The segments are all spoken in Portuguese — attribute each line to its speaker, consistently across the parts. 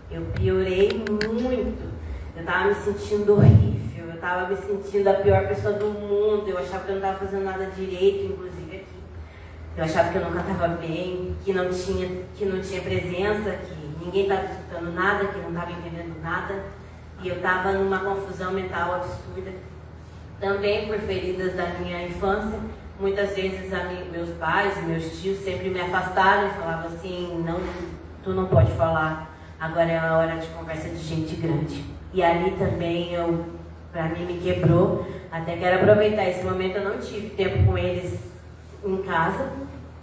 Speaker 1: Eu piorei muito. Eu estava me sentindo horrível. Eu estava me sentindo a pior pessoa do mundo. Eu achava que eu não estava fazendo nada direito, inclusive aqui. Eu achava que eu não cantava bem, que não tinha presença, que ninguém estava escutando nada, que não estava entendendo nada. E eu estava numa confusão mental absurda. Também por feridas da minha infância. Muitas vezes meus pais e meus tios sempre me afastaram e falavam assim, não, tu não pode falar, agora é a hora de conversa de gente grande. E ali também, pra mim, me quebrou. Até quero aproveitar esse momento, eu não tive tempo com eles em casa,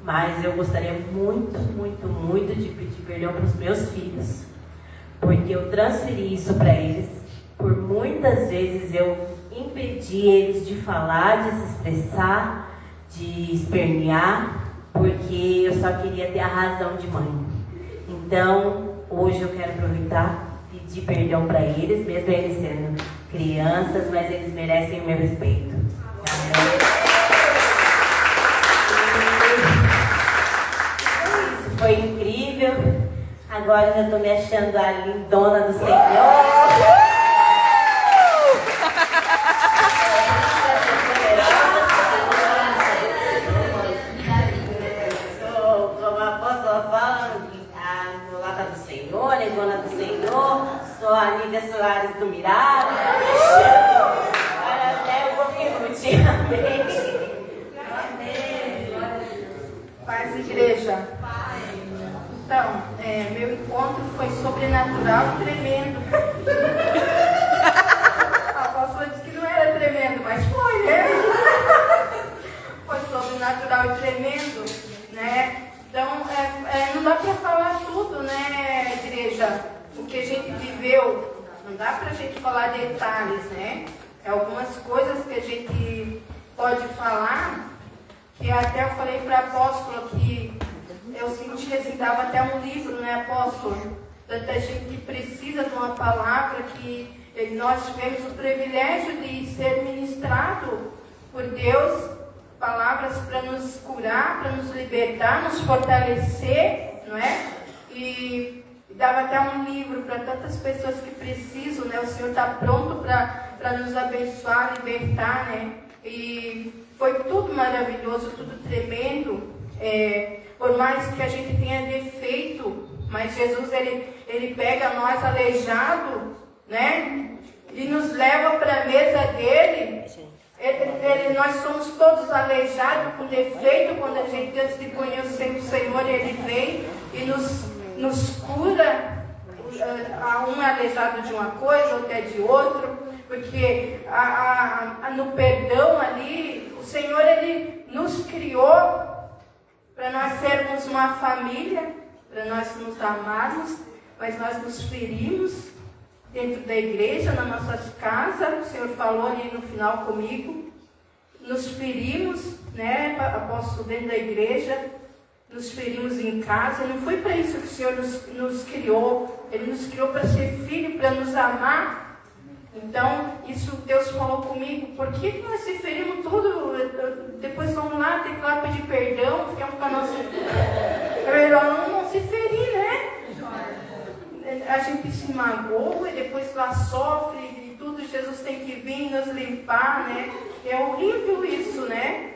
Speaker 1: mas eu gostaria muito, muito, muito de pedir perdão para os meus filhos, porque eu transferi isso para eles. Por muitas vezes eu impedi eles de falar, de se expressar, de espernear, porque eu só queria ter a razão de mãe. Então, hoje eu quero aproveitar e pedir perdão para eles, mesmo eles sendo crianças, mas eles merecem o meu respeito. Isso foi incrível. Agora eu estou me achando a lindona do Senhor. Dona do Senhor, sou a Nívia Soares do Mirada. Olha, até um pouquinho curtinho. Amém.
Speaker 2: Paz, igreja. Então, meu encontro foi sobrenatural e tremendo. A pastora disse que não era tremendo, mas foi, né? Foi sobrenatural e tremendo, né? Então, não dá para falar tudo, né, igreja? O que a gente viveu, não dá para a gente falar detalhes, né? Algumas coisas que a gente pode falar, que até eu falei para a apóstola que eu senti assim, dava até um livro, né, apóstolo? Tanta gente que precisa de uma palavra, que nós tivemos o privilégio de ser ministrado por Deus, palavras para nos curar, para nos libertar, nos fortalecer, não é? E dava até um livro para tantas pessoas que precisam, né? O Senhor está pronto para nos abençoar, libertar, né? E foi tudo maravilhoso, tudo tremendo. Por mais que a gente tenha defeito, mas Jesus, ele pega nós aleijados, né? E nos leva para a mesa dele. Nós somos todos aleijados com defeito. Quando a gente, antes de conhecer o Senhor, ele vem e nos cura. Um é aleijado de uma coisa, outro é de outro, porque no perdão ali, o Senhor, ele nos criou para nós sermos uma família, para nós nos amarmos, mas nós nos ferimos dentro da igreja, nas nossas casas. O Senhor falou ali no final comigo, nos ferimos, né, apóstolo, dentro da igreja, nos ferimos em casa. Não foi para isso que o Senhor nos criou. Ele nos criou para ser filho, para nos amar. Então, isso Deus falou comigo. Por que nós se ferimos tudo? Depois vamos lá, tem que ir lá pedir perdão, ficamos com a nossa... É melhor não se ferir, né? A gente se magoa e depois lá sofre e tudo. Jesus tem que vir nos limpar, né? É horrível isso, né?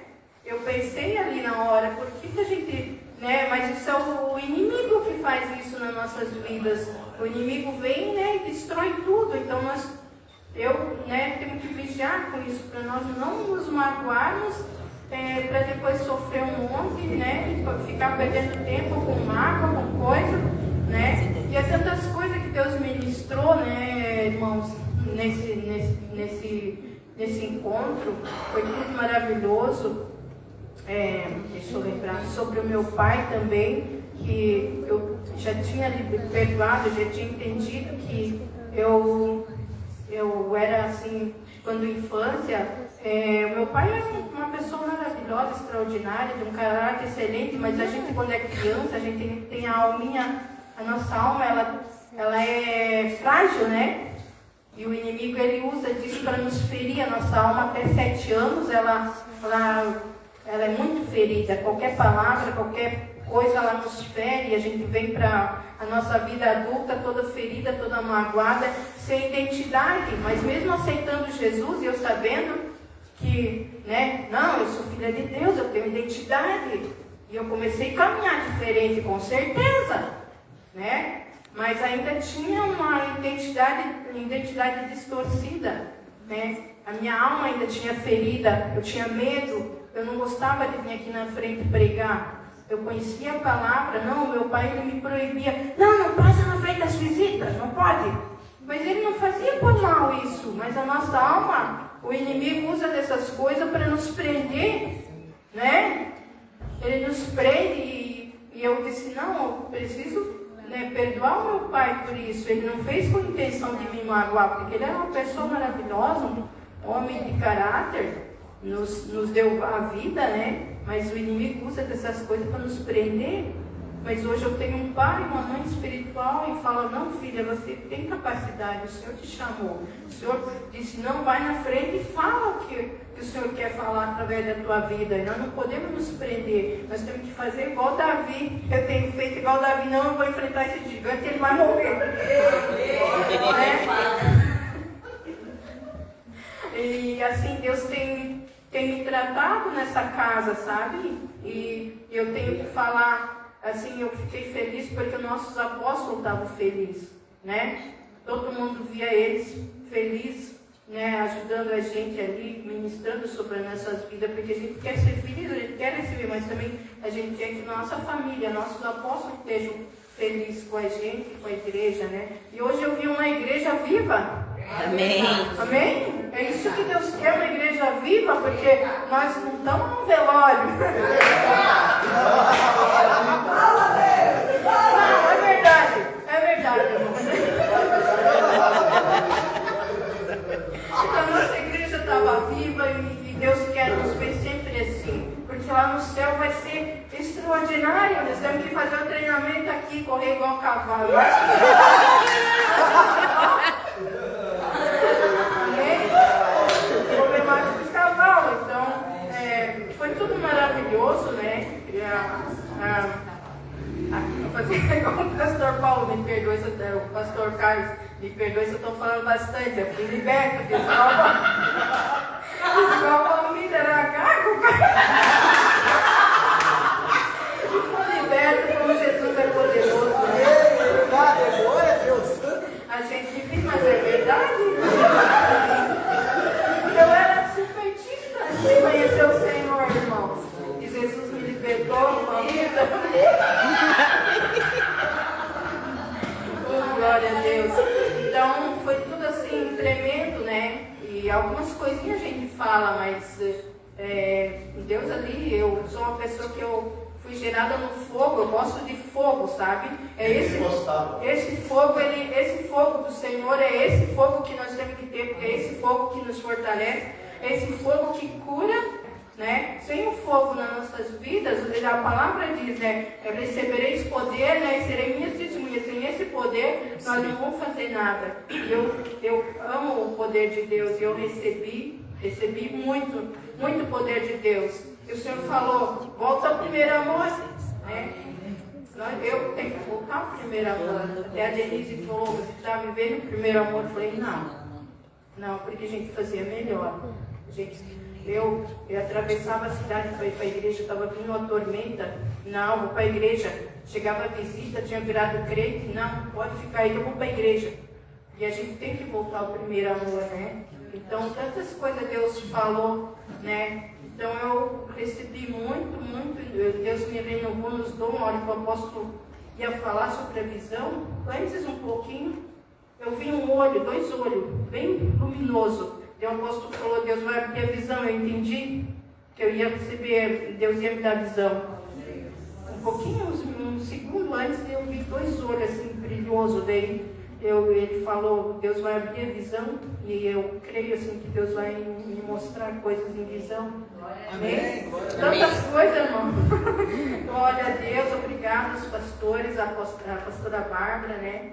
Speaker 2: Eu pensei ali na hora, por que a gente... né? Mas isso é o inimigo que faz isso nas nossas vidas. O inimigo vem, né, e destrói tudo. Então temos que vigiar com isso, para nós não nos magoarmos, para depois sofrer um monte, né? E ficar perdendo tempo com mágoa, com coisa, né? E há tantas coisas que Deus ministrou, né, irmãos, nesse encontro. Foi tudo maravilhoso. Deixa eu lembrar sobre o meu pai também, que eu já tinha perdoado, já tinha entendido que eu era assim, quando infância. Meu pai é uma pessoa maravilhosa, extraordinária, de um caráter excelente, mas a gente, quando é criança, a gente tem a alminha, a nossa alma, ela é frágil, né? E o inimigo, ele usa disso para nos ferir. A nossa alma, até 7 anos, ela é muito ferida. Qualquer palavra, qualquer coisa ela nos fere, a gente vem para a nossa vida adulta toda ferida, toda magoada, sem identidade, mas mesmo aceitando Jesus e eu sabendo que, né, não, eu sou filha de Deus, eu tenho identidade, e eu comecei a caminhar diferente, com certeza, né, mas ainda tinha uma identidade distorcida, né, a minha alma ainda tinha ferida, eu tinha medo, eu não gostava de vir aqui na frente pregar. Eu conhecia a palavra, não, meu pai ele me proibia, não passa na frente das visitas, não pode. Mas ele não fazia por mal isso, mas a nossa alma, o inimigo usa dessas coisas para nos prender, né? Ele nos prende e eu disse, não, eu preciso, né, perdoar o meu pai por isso. Ele não fez com intenção de me magoar, porque ele era uma pessoa maravilhosa, um homem de caráter, nos deu a vida, né? Mas o inimigo usa dessas coisas para nos prender. Mas hoje eu tenho um pai e uma mãe espiritual e fala, não filha, você tem capacidade, o Senhor te chamou. O Senhor disse, não, vai na frente e fala o que o Senhor quer falar através da tua vida. E nós não podemos nos prender, nós temos que fazer igual Davi. Eu tenho feito igual Davi, não, eu vou enfrentar esse gigante, ele vai morrer. E assim, Deus tem me tratado nessa casa, sabe? E eu tenho que falar, assim, eu fiquei feliz porque os nossos apóstolos estavam felizes, né? Todo mundo via eles felizes, né? Ajudando a gente ali, ministrando sobre as nossas vidas, porque a gente quer ser feliz, a gente quer receber, mas também a gente quer que nossa família, nossos apóstolos estejam felizes com a gente, com a igreja, né? E hoje eu vi uma igreja viva.
Speaker 1: Amém.
Speaker 2: Amém? É isso que Deus quer, uma igreja viva, porque nós não estamos num velório. Não, é verdade, irmão. A nossa igreja estava viva e Deus quer nos ver sempre assim, porque lá no céu vai ser extraordinário. Nós temos que fazer o treinamento aqui, correr igual cavalo. Foi tudo maravilhoso, né? Fazer igual o pastor Paulo, me perdoe, o pastor Carlos, me perdoe se eu estou falando bastante. Eu fui liberta, fiz igual a Palmira, era gago, e fui liberta como Jesus é poderoso.
Speaker 3: Glória a Deus.
Speaker 2: A gente diz, mas é verdade. Eu era super tímida antes de conhecer o Senhor, irmãos. E Jesus me libertou uma vida. Oh, glória a Deus. Então, foi tudo assim, tremendo, né? E algumas coisinhas a gente fala, mas Deus ali, eu sou uma pessoa que eu fui gerada no fogo, eu gosto de fogo, sabe? Esse fogo do Senhor é esse fogo que nós temos que ter, porque é esse fogo que nos fortalece, é esse fogo que cura, né? Sem o fogo nas nossas vidas, a palavra diz, né? Recebereis poder, né? E serei minhas testemunhas. Sem esse poder, nós não vamos fazer nada. Eu amo o poder de Deus e eu recebi muito poder de Deus. E o Senhor falou, volta ao primeiro amor, né? Eu tenho que voltar ao primeiro amor. Até a Denise falou, você está vivendo o primeiro amor? Eu falei, não, porque a gente fazia melhor. Eu atravessava a cidade para ir para a igreja, estava vindo uma tormenta, não, vou para a igreja. Chegava a visita, tinha virado crente, não, pode ficar aí, eu vou para a igreja. E a gente tem que voltar ao primeiro amor, né? Então, tantas coisas Deus falou, né? Então, eu recebi muito, Deus me renovou nos dons. A hora que o apóstolo ia falar sobre a visão, antes um pouquinho, eu vi dois olhos, bem luminoso. E o apóstolo falou, Deus vai abrir a visão. Eu entendi que eu ia receber, Deus ia me dar visão. Um pouquinho, um segundo antes, eu vi dois olhos assim, brilhosos. Daí ele falou, Deus vai abrir a visão. E eu creio assim que Deus vai me mostrar coisas em visão. Amém? Tantas coisas, irmão. Glória a Deus, obrigado aos pastores, a pastora Bárbara, né?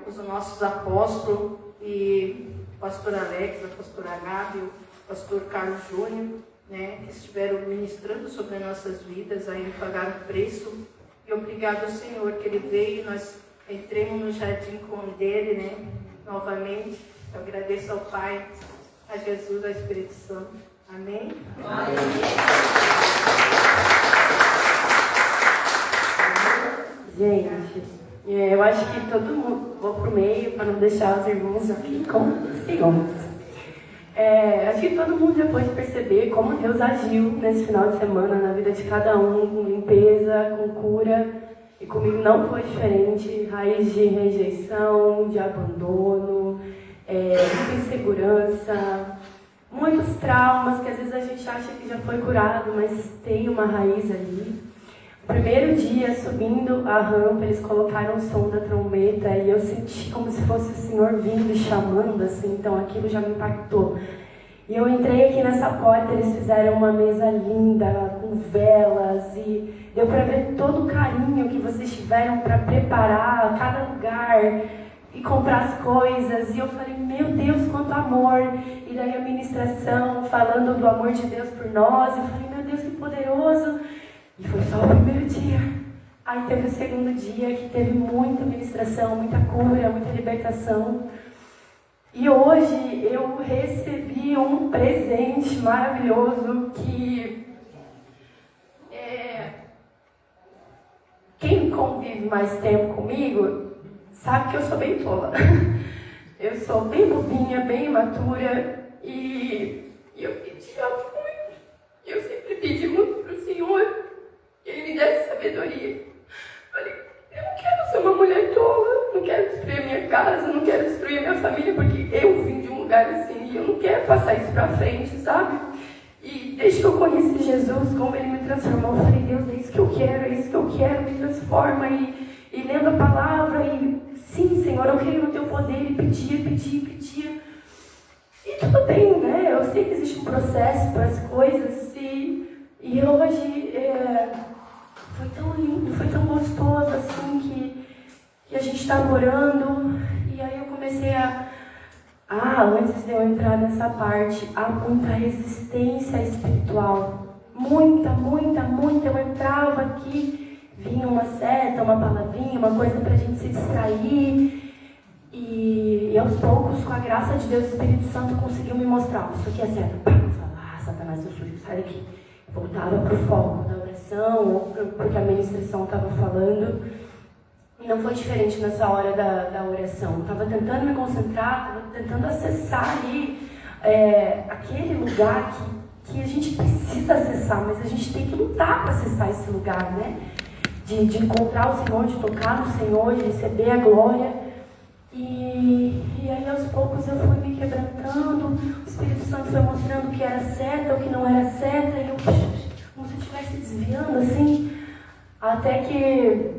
Speaker 2: Os nossos apóstolos, e o pastor Alex, a pastora Gabi, o pastor Carlos Júnior, né? Que estiveram ministrando sobre as nossas vidas, aí pagaram preço E obrigado, Senhor, que Ele veio e nós entremos no jardim com dele, né? Novamente. Eu agradeço ao Pai, a Jesus, ao Espírito Santo. Amém? Amém.
Speaker 4: Gente, eu acho que todo mundo... Vou pro meio para não deixar os irmãos aqui com ciúmes. Acho que todo mundo já pôde perceber como Deus agiu nesse final de semana na vida de cada um, com limpeza, com cura. E comigo não foi diferente. Raiz de rejeição, de abandono, de insegurança, muitos traumas que às vezes a gente acha que já foi curado, mas tem uma raiz ali. O primeiro dia, subindo a rampa, eles colocaram o som da trombeta e eu senti como se fosse o Senhor vindo e chamando, assim, então aquilo já me impactou. E eu entrei aqui nessa porta, eles fizeram uma mesa linda, com velas, e deu para ver todo o carinho que vocês tiveram para preparar cada lugar e comprar as coisas. E eu falei, meu Deus, quanto amor! E daí a ministração falando do amor de Deus por nós, eu falei, meu Deus, que poderoso! E foi só o primeiro dia. Aí teve o segundo dia, que teve muita ministração, muita cura, muita libertação. E hoje eu recebi um presente maravilhoso que... Quem convive mais tempo comigo sabe que eu sou bem tola. Eu sou bem bobinha, bem imatura. E eu pedia muito. Eu sempre pedi muito para o Senhor que Ele me desse sabedoria. Falei, eu não quero ser uma mulher tola, não quero destruir a minha casa, não quero destruir a minha família, porque eu vim de um lugar assim e eu não quero passar isso pra frente, sabe? E desde que eu conheci Jesus, como Ele me transformou, eu falei, Deus, é isso que eu quero, me transforma. E lendo a palavra, e sim, Senhor, eu creio no Teu poder, e pedia. E tudo bem, né? Eu sei que existe um processo para as coisas, e hoje foi tão lindo, foi tão gostoso, assim, que a gente estava orando, e aí eu comecei antes de eu entrar nessa parte, há muita resistência espiritual, muita, eu entrava aqui, vinha uma seta, uma palavrinha, uma coisa pra gente se distrair, e aos poucos, com a graça de Deus, o Espírito Santo conseguiu me mostrar, isso aqui é seta, pá, eu falava, Satanás, eu sujo, sai daqui. Voltava para o foco da oração, ou porque a ministração estava falando. E não foi diferente nessa hora da oração. Estava tentando me concentrar, estava tentando acessar ali aquele lugar que a gente precisa acessar, mas a gente tem que lutar para acessar esse lugar, né? De encontrar o Senhor, de tocar no Senhor, de receber a glória. E aí aos poucos eu fui me quebrantando, o Espírito Santo foi mostrando o que era seta, o que não era seta, e eu como se eu estivesse desviando assim, até que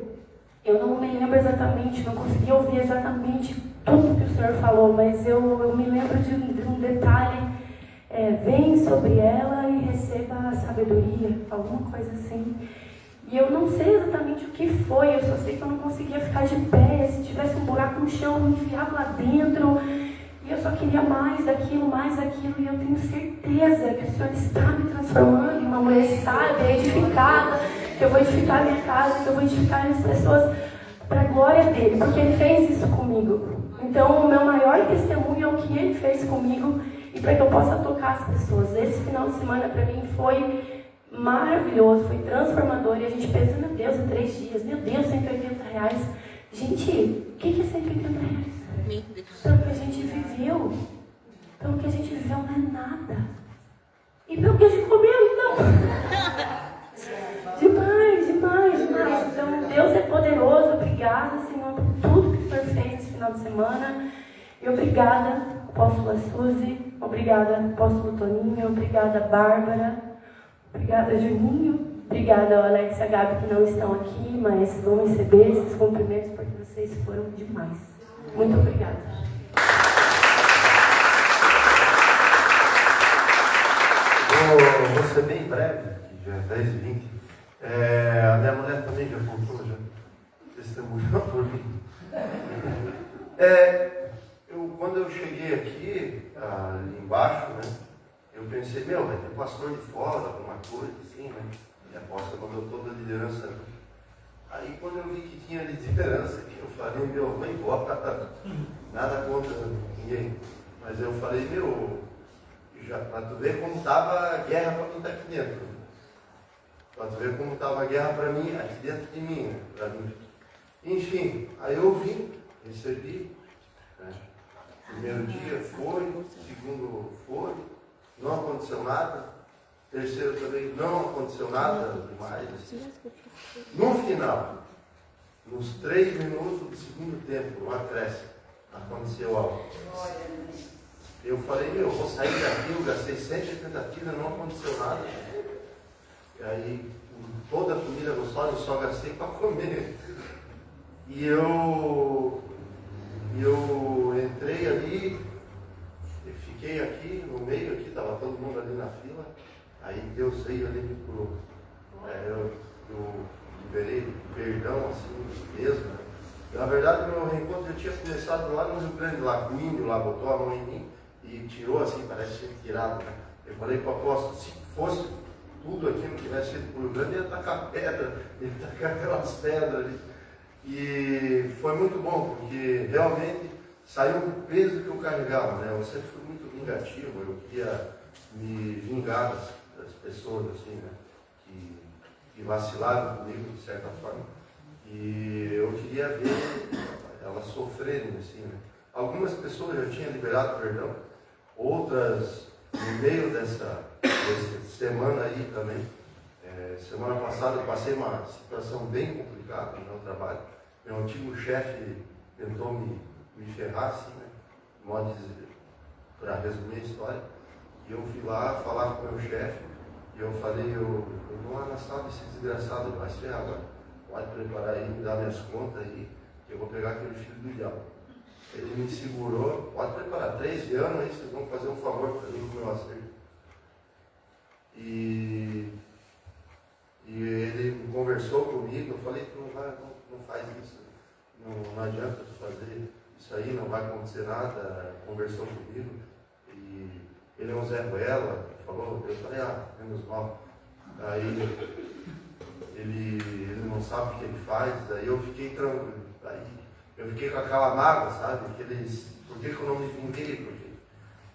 Speaker 4: eu não me lembro exatamente, não consegui ouvir exatamente tudo que o Senhor falou, mas eu me lembro de um detalhe, vem sobre ela e receba a sabedoria, alguma coisa assim. E eu não sei exatamente o que foi, eu só sei que eu não conseguia ficar de pé, se tivesse um buraco no chão, eu me enfiava lá dentro, e eu só queria mais daquilo, e eu tenho certeza que o Senhor está me transformando em uma mulher sábia, edificada, que eu vou edificar a minha casa, que eu vou edificar as pessoas para a glória dele, porque Ele fez isso comigo. Então, o meu maior testemunho é o que Ele fez comigo, e para que eu possa tocar as pessoas. Esse final de semana para mim foi maravilhoso, foi transformador, e a gente pensa, meu Deus, em 3 dias, meu Deus, R$180. Gente, o que é R$180? Pelo que a gente viveu, não é nada. E pelo que a gente comeu, então. Demais. Então, Deus é poderoso, obrigada, Senhor, por tudo que o Senhor fez nesse final de semana. E obrigada, apóstola Suzy, obrigada, apóstolo Toninho, obrigada, Bárbara. Obrigada, Juninho. Obrigada ao Alex e a Gabi que não estão aqui, mas vão receber esses cumprimentos porque vocês foram demais. Muito obrigada.
Speaker 5: Vou ser bem breve, que já é 10h20. A minha mulher também já contou, já testemunhou por mim. Quando eu cheguei aqui, ali embaixo, né? Eu pensei, vai ter pastor de fora, alguma coisa assim, né? E a apóstola mandou toda a liderança. Aí quando eu vi que tinha liderança, eu falei, meu, vou embora. Nada contra ninguém. Mas eu falei, meu, já para tu ver como estava a guerra para quem está aqui dentro. Para tu ver como estava a guerra para mim, aqui dentro de mim, né? Para mim. Enfim, aí eu vim, recebi. Né? Primeiro dia foi, segundo foi, não aconteceu nada. Terceiro também não aconteceu nada demais. No final, nos 3 minutos do segundo tempo, no acréscimo, aconteceu algo. Eu falei, meu, eu vou sair daqui, eu gastei 180 quilos, não aconteceu nada. E aí, toda a comida gostosa, eu só gastei para comer. E eu entrei ali, fiquei aqui, no meio aqui, estava todo mundo ali na fila. Aí Deus veio ali me curou. Eu liberei perdão assim mesmo. Né? Na verdade, meu reencontro já tinha começado lá no Rio Grande, lá com o índio, lá botou a mão em mim e tirou assim, parece que tinha tirado. Né? Eu falei para o apóstolo, se fosse tudo aquilo que tivesse sido para o Rio Grande, ele ia tacar pedra, ele ia tacar aquelas pedras ali. E foi muito bom, porque realmente saiu um peso que eu carregava. Né? Eu sempre fui muito vingativo, eu queria me vingar das pessoas assim, né? que vacilaram comigo de certa forma. E eu queria ver elas sofrerem assim, né? Algumas pessoas já tinham liberado perdão, outras no meio dessa semana aí também. Semana passada eu passei uma situação bem complicada no meu trabalho. Meu antigo chefe tentou me ferrar, assim, né? De modo de dizer, para resumir a história. E eu fui lá falar com o meu chefe e eu falei, eu vou lá na sala desse desgraçado, vai se ferrar agora. Pode preparar aí, me dar minhas contas aí, que eu vou pegar aquele filho do diabo. Ele me segurou, pode preparar, 3 anos aí, vocês vão fazer um favor para mim com o meu acerto. E ele conversou comigo, eu falei, tu não faz isso, não adianta tu fazer isso aí, não vai acontecer nada, conversou comigo. E ele é um Zé Ruela, falou, eu falei, menos mal. Aí ele não sabe o que ele faz, aí eu fiquei tranquilo, aí eu fiquei com aquela mágoa, sabe? Por que eu não me vinguei? Porque...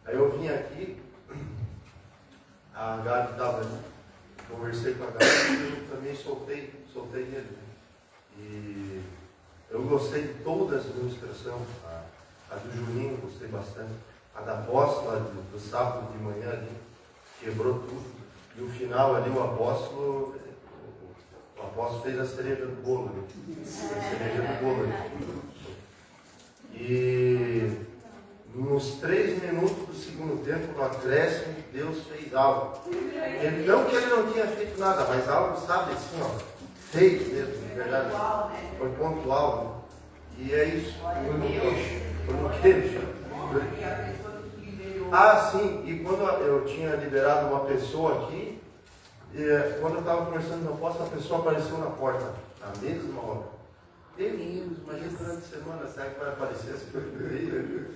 Speaker 5: Aí eu vim aqui, a Gabi estava ali, conversei com a Gabi e eu também soltei nele. E eu gostei de todas as ministrações, a do Juninho gostei bastante, a da apóstola do sábado de manhã ali, quebrou tudo. E o final ali o apóstolo fez a cereja do bolo. Né? A cereja do bolo. Né? E nos 3 minutos do segundo tempo, no acréscimo, Deus fez algo. Não que ele não tinha feito nada, mas algo, sabe, assim, ó, fez mesmo, de verdade. Foi pontual. Né? E é isso. Foi no queixo. Sim, e quando eu tinha liberado uma pessoa aqui, quando eu estava conversando com a apóstolo, a pessoa apareceu na porta, na mesma hora. Deus, imagina durante a semana, será que vai aparecer esse perfeito?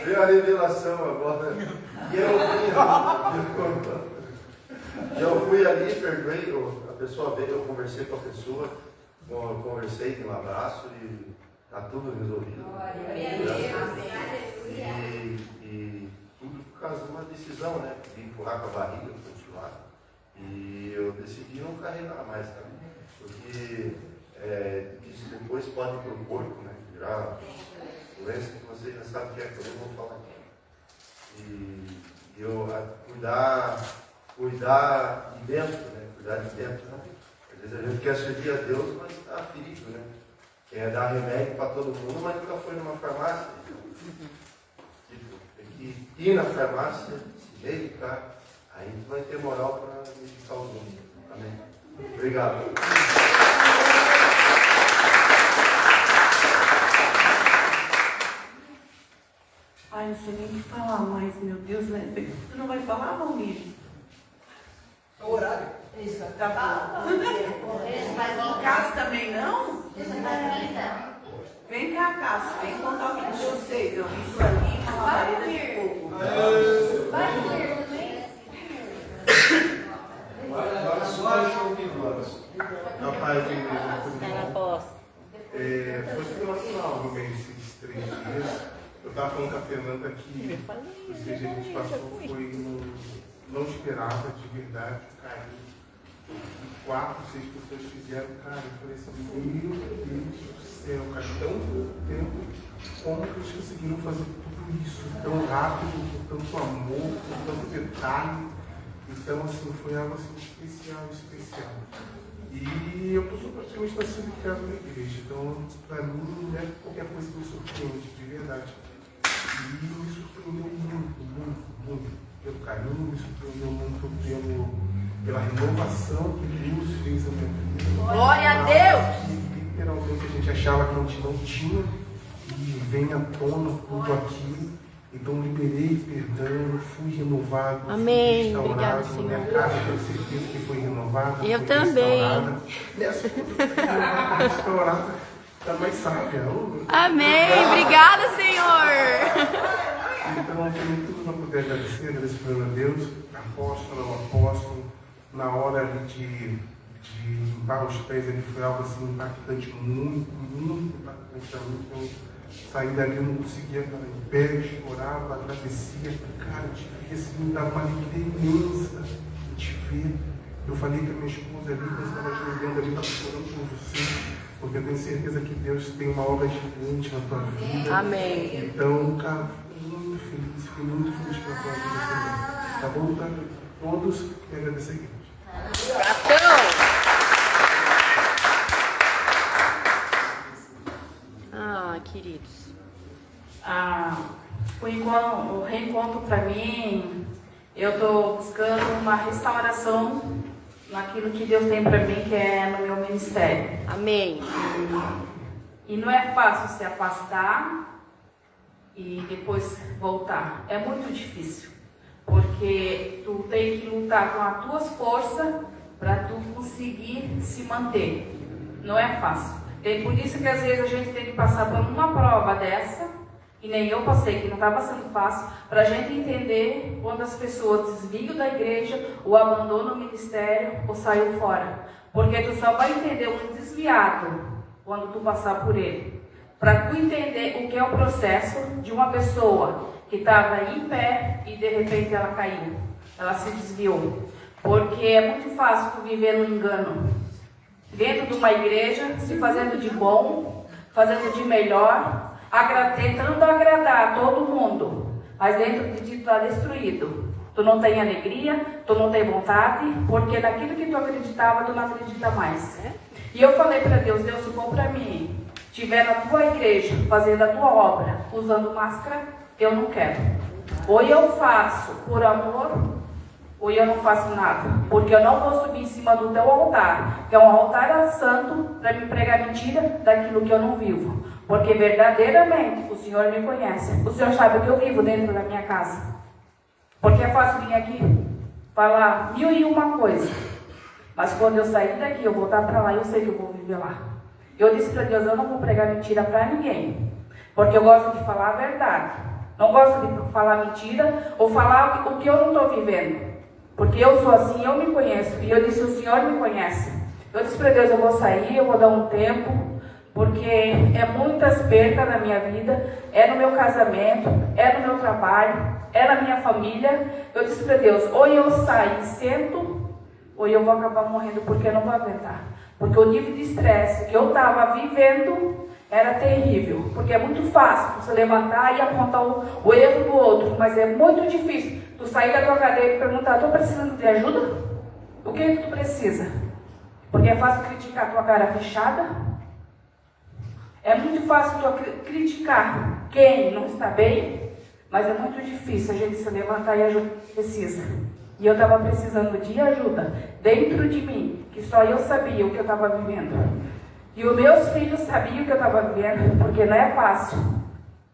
Speaker 5: Veio a revelação agora. E eu fui ali, perdoei, a pessoa veio, eu conversei com a pessoa, conversei, dei um abraço e está tudo resolvido. E tudo por causa de uma decisão, né? De empurrar com a barriga, continuar. E eu decidi não carregar mais, tá? Porque isso depois pode ir para o corpo, né? Virar doença que você já sabe que é, que eu não vou falar aqui. E eu cuidar de dentro, né? Cuidar de dentro, né? Às vezes a gente quer servir a Deus, mas está ferido, né? Quer dar remédio para todo mundo, mas nunca foi numa farmácia. Tipo, tem que ir na farmácia, se medicar, aí tu vai ter moral para medicar os outros. Amém? Obrigado.
Speaker 6: Ai, não sei nem o que falar mais, meu Deus, né? Tu não vai falar, Valmir?
Speaker 3: É o horário.
Speaker 6: Isso, tá bom. Mas em casa também não? Vem cá, Cássio, vem contar o que de vocês. Eu vi isso ali, uma labareda de fogo.
Speaker 3: Agora só deixa eu ouvir,
Speaker 7: estava falando com a Fernanda que ou seja, a gente passou, não esperava de verdade o carinho. E 4, 6 pessoas fizeram, cara, eu falei assim, meu Deus do céu, cara, tão pouco tempo, como que eles conseguiram fazer tudo isso tão rápido, com tanto amor, com tanto detalhe. Então, assim, foi algo assim, especial. E eu estou super feliz de estar sendo criado na igreja. Então, para mim, não é qualquer coisa que me surpreende, de verdade. E me surpreendeu muito pelo carinho, me surpreendeu muito pela renovação que Deus fez na minha vida.
Speaker 2: Glória a Deus!
Speaker 7: E, literalmente, a gente achava que a gente não tinha, e vem à tona tudo aquilo. Então, liberei perdão, fui renovado.
Speaker 8: Amém.
Speaker 7: Fui
Speaker 8: Obrigada,
Speaker 7: restaurado.
Speaker 8: Senhor.
Speaker 7: Minha casa, tenho certeza que foi renovada.
Speaker 8: Eu
Speaker 7: foi
Speaker 8: também.
Speaker 7: restaurada. Nessa restaurada, está mais sábia.
Speaker 8: Amém. Obrigada, Senhor.
Speaker 7: Então, eu tenho tudo para poder agradecer a Deus, apóstolo, na hora ali de limpar os pés, ele foi algo assim impactante, muito impactante para mim. Então, saí dali, eu não conseguia ficar em pé, chorava, agradecia, cara, te vi assim, me dava uma alegria imensa de te ver. Eu falei com a minha esposa ali, quando estava chorando ali, estava chorando por você, porque eu tenho certeza que Deus tem uma obra gigante na tua vida.
Speaker 8: Amém.
Speaker 7: Então, cara, fiquei muito feliz pela tua vida também. Tá bom, cara? Todos quero agradecer a igreja.
Speaker 8: Queridos.
Speaker 6: O reencontro para mim, eu estou buscando uma restauração naquilo que Deus tem para mim, que é no meu ministério.
Speaker 8: Amém.
Speaker 6: E não é fácil se afastar e depois voltar. É muito difícil, porque tu tem que lutar com as tuas forças para tu conseguir se manter. Não é fácil. É por isso que às vezes a gente tem que passar por uma prova dessa, e nem eu passei, que não estava sendo fácil, para a gente entender quando as pessoas desviam da igreja, ou abandonam o ministério, ou saem fora. Porque tu só vai entender um desviado quando tu passar por ele. Para tu entender o que é o processo de uma pessoa que estava em pé e de repente ela caiu, ela se desviou. Porque é muito fácil tu viver no engano. Dentro de uma igreja, se fazendo de bom, fazendo de melhor, tentando agradar a todo mundo, mas dentro de ti tu está destruído. Tu não tem alegria, tu não tem vontade, porque naquilo que tu acreditava, tu não acredita mais. E eu falei para Deus, Deus, se for para mim, estiver na tua igreja, fazendo a tua obra, usando máscara, eu não quero. Ou eu faço por amor, ou eu não faço nada, porque eu não vou subir em cima do teu altar, que é um altar santo, para me pregar mentira daquilo que eu não vivo, porque verdadeiramente o Senhor me conhece, o Senhor sabe o que eu vivo dentro da minha casa, porque é fácil vir aqui falar 1001 coisa, mas quando eu sair daqui, eu voltar para lá, eu sei que eu vou viver lá. Eu disse para Deus, eu não vou pregar mentira para ninguém, porque eu gosto de falar a verdade, não gosto de falar mentira ou falar o que eu não estou vivendo. Porque eu sou assim, eu me conheço. E eu disse, o Senhor me conhece. Eu disse para Deus, eu vou sair, eu vou dar um tempo, porque é muitas perdas na minha vida, é no meu casamento, é no meu trabalho, é na minha família. Eu disse para Deus, ou eu saio e sento, ou eu vou acabar morrendo, porque eu não vou aguentar. Porque o nível de estresse que eu estava vivendo era terrível. Porque é muito fácil você levantar e apontar o erro do outro, mas é muito difícil tu sair da tua cadeira e perguntar, estou precisando de ajuda? O que tu precisa? Porque é fácil criticar a tua cara fechada. É muito fácil tu criticar quem não está bem, mas é muito difícil a gente se levantar e ajudar quem precisa. E eu estava precisando de ajuda dentro de mim, que só eu sabia o que eu estava vivendo. E os meus filhos sabiam o que eu estava vivendo, porque não é fácil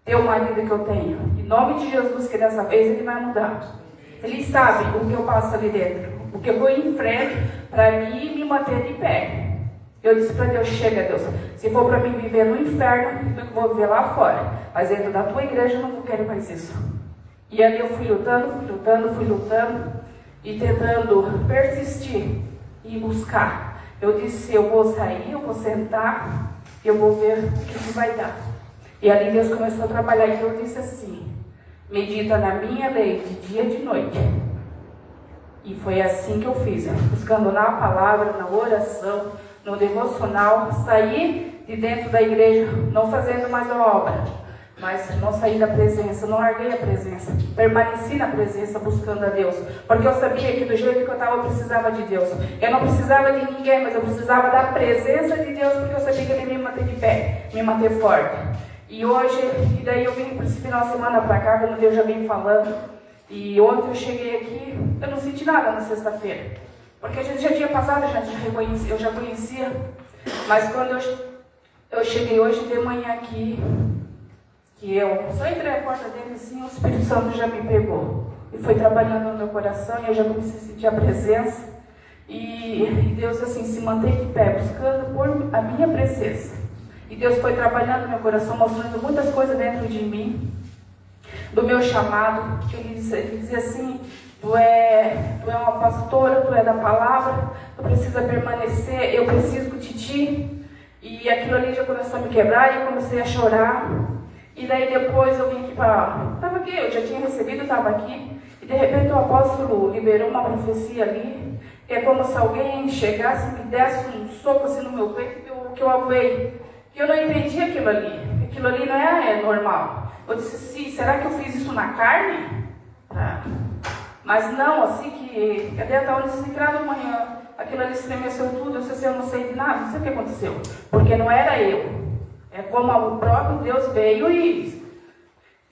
Speaker 6: ter o marido que eu tenho. Em nome de Jesus, que dessa vez ele vai mudar. Eles sabem o que eu passo ali dentro, o que eu enfrento para mim me manter de pé. Eu disse para Deus, chega Deus, se for para mim viver no inferno, eu vou viver lá fora. Mas dentro da tua igreja eu não quero mais isso. E ali eu fui lutando e tentando persistir e buscar. Eu disse, eu vou sair, eu vou sentar, eu vou ver o que vai dar. E ali Deus começou a trabalhar e eu disse assim: medita na minha lei de dia e de noite. E foi assim que eu fiz, buscando na palavra, na oração, no devocional, saí de dentro da igreja, não fazendo mais a obra, mas não saí da presença, não larguei a presença, permaneci na presença buscando a Deus, porque eu sabia que do jeito que eu estava eu precisava de Deus. Eu não precisava de ninguém, mas eu precisava da presença de Deus, porque eu sabia que Ele ia me manter de pé, me manter forte. E hoje, e daí eu vim para esse final de semana para cá, como Deus já vem falando, e ontem eu cheguei aqui, eu não senti nada na sexta-feira, porque a gente já tinha passado, eu já conhecia, mas quando eu cheguei hoje de manhã aqui, que eu só entrei a porta dele assim, o Espírito Santo já me pegou e foi trabalhando no meu coração e eu já comecei a sentir a presença e Deus assim se mantém de pé, buscando por a minha presença. E Deus foi trabalhando no meu coração, mostrando muitas coisas dentro de mim, do meu chamado, que ele dizia assim: tu é uma pastora, tu é da palavra, tu precisa permanecer, eu preciso de ti. E aquilo ali já começou a me quebrar e eu comecei a chorar. E daí depois eu vim aqui estava aqui, eu já tinha recebido, estava aqui, e de repente o apóstolo liberou uma profecia ali, que é como se alguém chegasse e me desse um soco assim no meu peito, que eu avoei, que eu não entendi aquilo ali não é normal. Eu disse assim: será que eu fiz isso na carne? Mas não, assim que, cadê a tal desesperada amanhã, aquilo ali estremeceu tudo, eu disse assim: eu não sei de nada, não sei o que aconteceu, porque não era eu. É como o próprio Deus veio e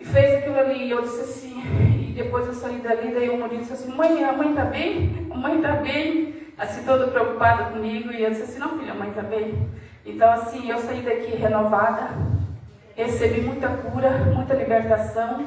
Speaker 6: fez aquilo ali. E eu disse assim, e depois eu saí dali, daí o marido disse assim: mãe, a mãe está bem? A mãe está bem? Assim, toda preocupada comigo. E eu disse assim: não, filha, a mãe está bem. Então, assim, eu saí daqui renovada, recebi muita cura, muita libertação.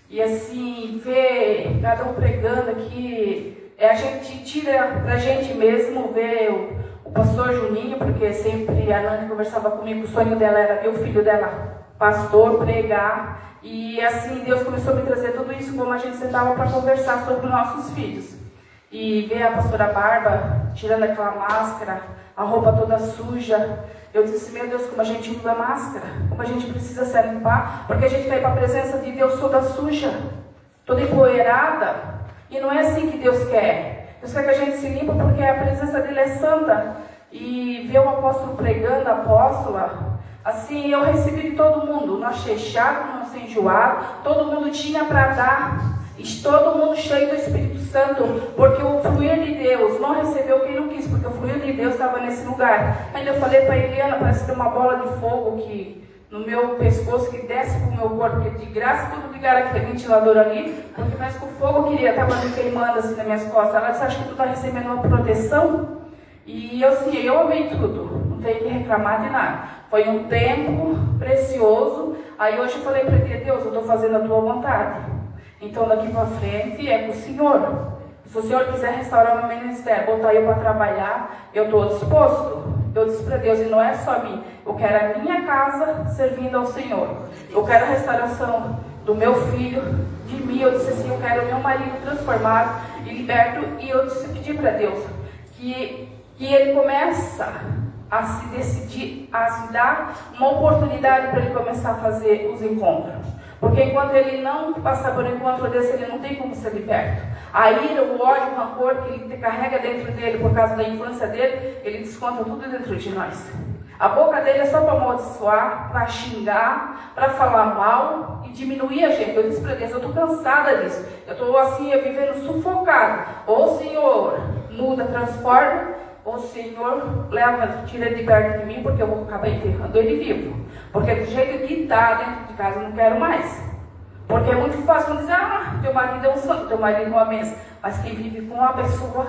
Speaker 6: E assim, ver cada um pregando aqui, a gente tira pra gente mesmo, ver o pastor Juninho, porque sempre a Nani conversava comigo, o sonho dela era ver o filho dela pastor, pregar, e assim Deus começou a me trazer tudo isso, como a gente sentava para conversar sobre os nossos filhos, e ver a pastora Barba tirando aquela máscara, a roupa toda suja. Eu disse: meu Deus, como a gente usa máscara, como a gente precisa se limpar, porque a gente vai para a presença de Deus toda suja, toda empoeirada, e não é assim que Deus quer. Deus quer que a gente se limpa, porque a presença dele é santa. E ver o apóstolo pregando, a apóstola, assim, eu recebi de todo mundo, não achei chato, não achei enjoado, todo mundo tinha para dar, e todo mundo cheio do Espírito Santo, porque o fluir de Deus não recebeu quem não quis, porque o fluir de Deus estava nesse lugar. Ainda eu falei para a Eliana, parece que tem uma bola de fogo que no meu pescoço, que desce para o meu corpo, porque de graça quando ligaram aquele ventilador ali, porque parece que o fogo estava me queimando assim nas minas costas. Ela disse: acha que tu está recebendo uma proteção? E eu assim, eu amei tudo, não tenho que reclamar de nada. Foi um tempo precioso. Aí hoje eu falei para ele: Deus, eu estou fazendo a tua vontade, então daqui para frente é com o Senhor. Se o Senhor quiser restaurar o meu ministério, botar eu para trabalhar, eu estou disposto. Eu disse para Deus: e não é só mim, eu quero a minha casa servindo ao Senhor, eu quero a restauração do meu filho, de mim. Eu disse assim: eu quero o meu marido transformado e liberto. E eu pedi para Deus que ele começa a se decidir, a se dar uma oportunidade para ele começar a fazer os encontros. Porque enquanto ele não passar por um encontro desse, ele não tem como ser liberto. A ira, o ódio, o rancor que ele carrega dentro dele por causa da infância dele, ele desconta tudo dentro de nós. A boca dele é só para amaldiçoar, para xingar, para falar mal e diminuir a gente. Eu disse para Deus: eu estou cansada disso. Eu estou assim, vivendo sufocado. Ou o Senhor muda, transforma, ou o Senhor leva, tira ele de perto de mim, porque eu vou acabar enterrando ele vivo. Porque do jeito que está dentro de casa, eu não quero mais. Porque é muito fácil dizer: ah, teu marido é um santo, teu marido é uma bênção. Mas quem vive com uma pessoa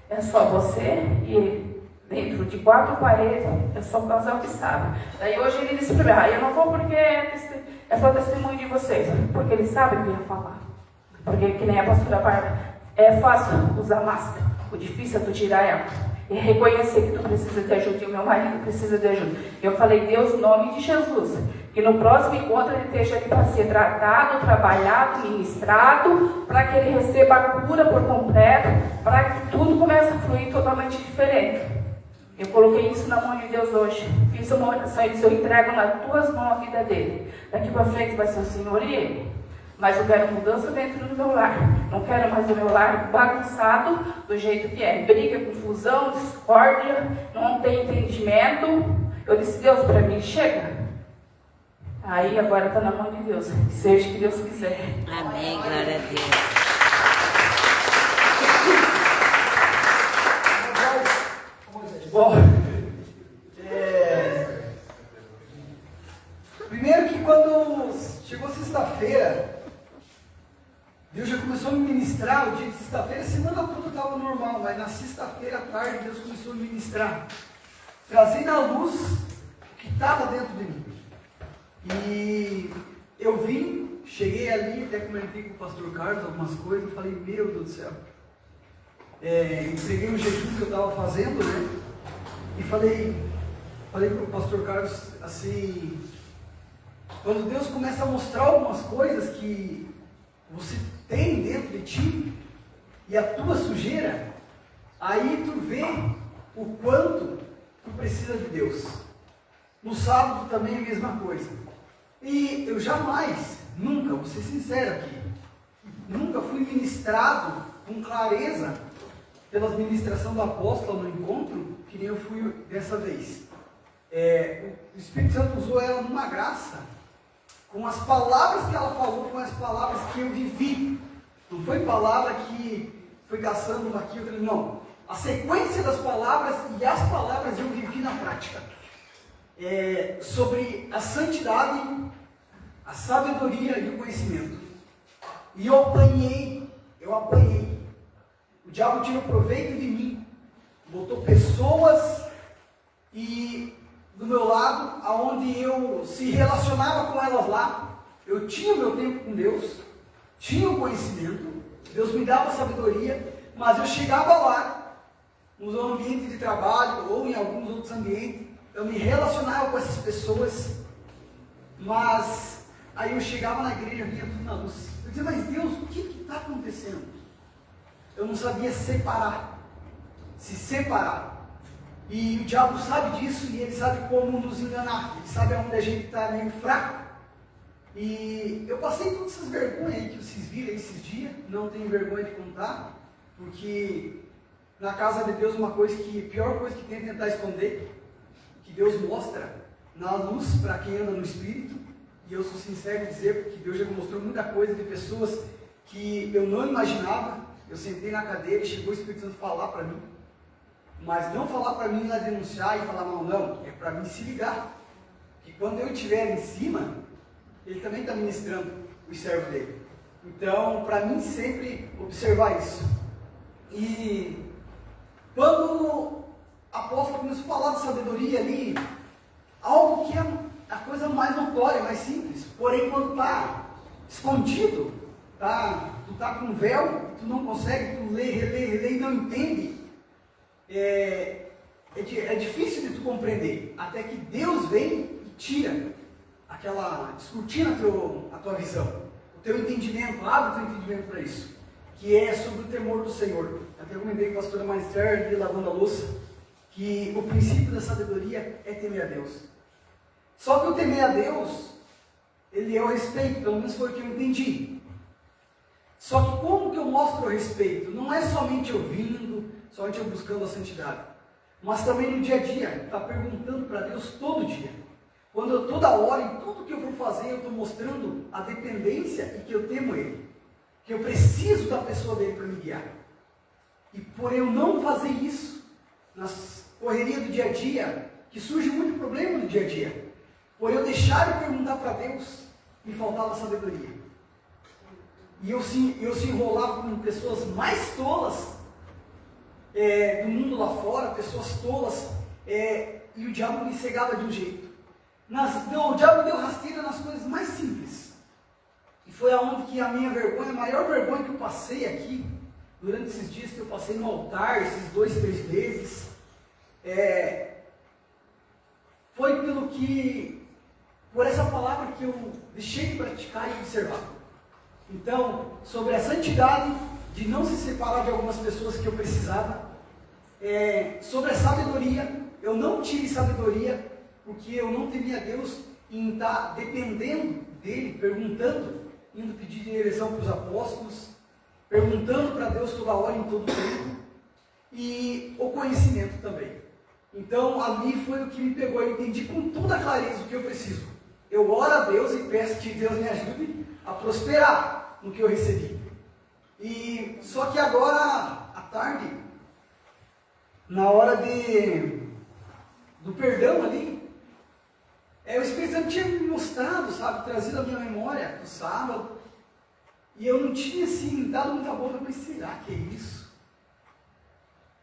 Speaker 6: é só você e ele. Dentro de 4 paredes, é só o casal que sabe. Daí hoje ele disse para mim: eu não vou porque é só testemunho de vocês. Porque ele sabe o que ia falar. Porque, que nem a pastora Bárbara, é fácil usar máscara. O difícil é tu tirar ela. E reconhecer que tu precisa de ajuda, e o meu marido precisa de ajuda. Eu falei: Deus, em nome de Jesus, que no próximo encontro ele esteja aqui para ser tratado, trabalhado, ministrado, para que ele receba a cura por completo, para que tudo comece a fluir totalmente diferente. Eu coloquei isso na mão de Deus hoje. Fiz uma oração e disse, eu entrego nas tuas mãos a vida dele. Daqui para frente vai ser o Senhor e ele. Mas eu quero mudança dentro do meu lar. Não quero mais o meu lar bagunçado do jeito que é. Briga, confusão, discórdia, não tem entendimento. Eu disse, Deus, para mim, chega. Aí agora está na mão de Deus. Seja o que Deus quiser.
Speaker 1: Amém, glória a Deus.
Speaker 3: Bom, primeiro que quando chegou sexta-feira, Deus já começou a me ministrar. O dia de sexta-feira, a semana toda estava normal, mas na sexta-feira à tarde Deus começou a me ministrar, trazendo à luz o que estava dentro de mim. E eu vim, cheguei ali, até comentei com o pastor Carlos algumas coisas, eu falei, meu Deus do céu. Entreguei um jejum que eu estava fazendo, né? E falei para o pastor Carlos assim, quando Deus começa a mostrar algumas coisas que você tem dentro de ti, e a tua sujeira, aí tu vê o quanto tu precisa de Deus. No sábado também a mesma coisa. E eu jamais, nunca, vou ser sincero aqui, nunca fui ministrado com clareza pela ministração do apóstolo no encontro, que nem eu fui dessa vez. O Espírito Santo usou ela numa graça, com as palavras que ela falou, com as palavras que eu vivi. Não foi palavra que foi caçando uma aqui, outra, não. A sequência das palavras e as palavras eu vivi na prática. Sobre a santidade, a sabedoria e o conhecimento. E eu apanhei. O diabo tirou proveito de mim, botou pessoas e do meu lado, aonde eu se relacionava com elas lá, eu tinha o meu tempo com Deus, tinha o conhecimento, Deus me dava sabedoria, mas eu chegava lá, no ambiente de trabalho ou em alguns outros ambientes, eu me relacionava com essas pessoas, mas aí eu chegava na igreja, vinha tudo na luz. Eu dizia, mas Deus, o que está acontecendo? Eu não sabia se separar. E o diabo sabe disso e ele sabe como nos enganar. Ele sabe onde a gente está meio fraco. E eu passei todas essas vergonhas aí que vocês viram esses dias. Não tenho vergonha de contar. Porque na casa de Deus a pior coisa que tem é tentar esconder. Que Deus mostra na luz para quem anda no Espírito. E eu sou sincero em dizer, porque Deus já me mostrou muita coisa de pessoas que eu não imaginava. Eu sentei na cadeira e chegou o Espírito Santo falar para mim. Mas não falar para mim lá denunciar e falar mal, não. É para mim se ligar. Que quando eu estiver em cima, ele também está ministrando os servos dele. Então, para mim sempre observar isso. E quando o apóstolo começou a falar de sabedoria ali, algo que é a coisa mais notória, mais simples. Porém, quando está escondido, tu está com um véu, tu não consegue, tu lê, relê e não entende, é difícil de tu compreender, até que Deus vem e tira descortina a tua visão, o teu entendimento, abre o teu entendimento para isso, que é sobre o temor do Senhor. Até comentei com a pastora Magister ali lavando a louça, que o princípio da sabedoria é temer a Deus. Só que o temer a Deus, ele é o respeito, pelo menos foi o que eu entendi. Só que como que eu mostro o respeito? Não é somente ouvindo, somente eu buscando a santidade, mas também no dia a dia, está perguntando para Deus todo dia. Quando eu toda hora, em tudo que eu vou fazer, eu estou mostrando a dependência e que eu temo Ele, que eu preciso da pessoa dele para me guiar. E por eu não fazer isso, nas correrias do dia a dia, que surge muito problema no dia a dia, por eu deixar de perguntar para Deus, me faltava sabedoria. E eu se enrolava com pessoas mais tolas do mundo lá fora, pessoas tolas, e o diabo me cegava de um jeito. O diabo me deu rasteira nas coisas mais simples. E foi aonde que a minha vergonha, a maior vergonha que eu passei aqui, durante esses dias que eu passei no altar, esses 2, 3 meses, foi por essa palavra que eu deixei de praticar e observar. Então, sobre a santidade, de não se separar de algumas pessoas que eu precisava, sobre a sabedoria, eu não tive sabedoria, porque eu não temia Deus em estar dependendo dele, perguntando, indo pedir direção para os apóstolos, perguntando para Deus toda hora, em todo tempo, e o conhecimento também. Então, ali foi o que me pegou, eu entendi com toda clareza o que eu preciso. Eu oro a Deus e peço que Deus me ajude a prosperar no que eu recebi. E só que agora, à tarde, na hora do perdão ali, o Espírito Santo tinha me mostrado, sabe, trazido a minha memória do sábado, e eu não tinha, assim, dado muita bola. Eu pensei, será que é isso?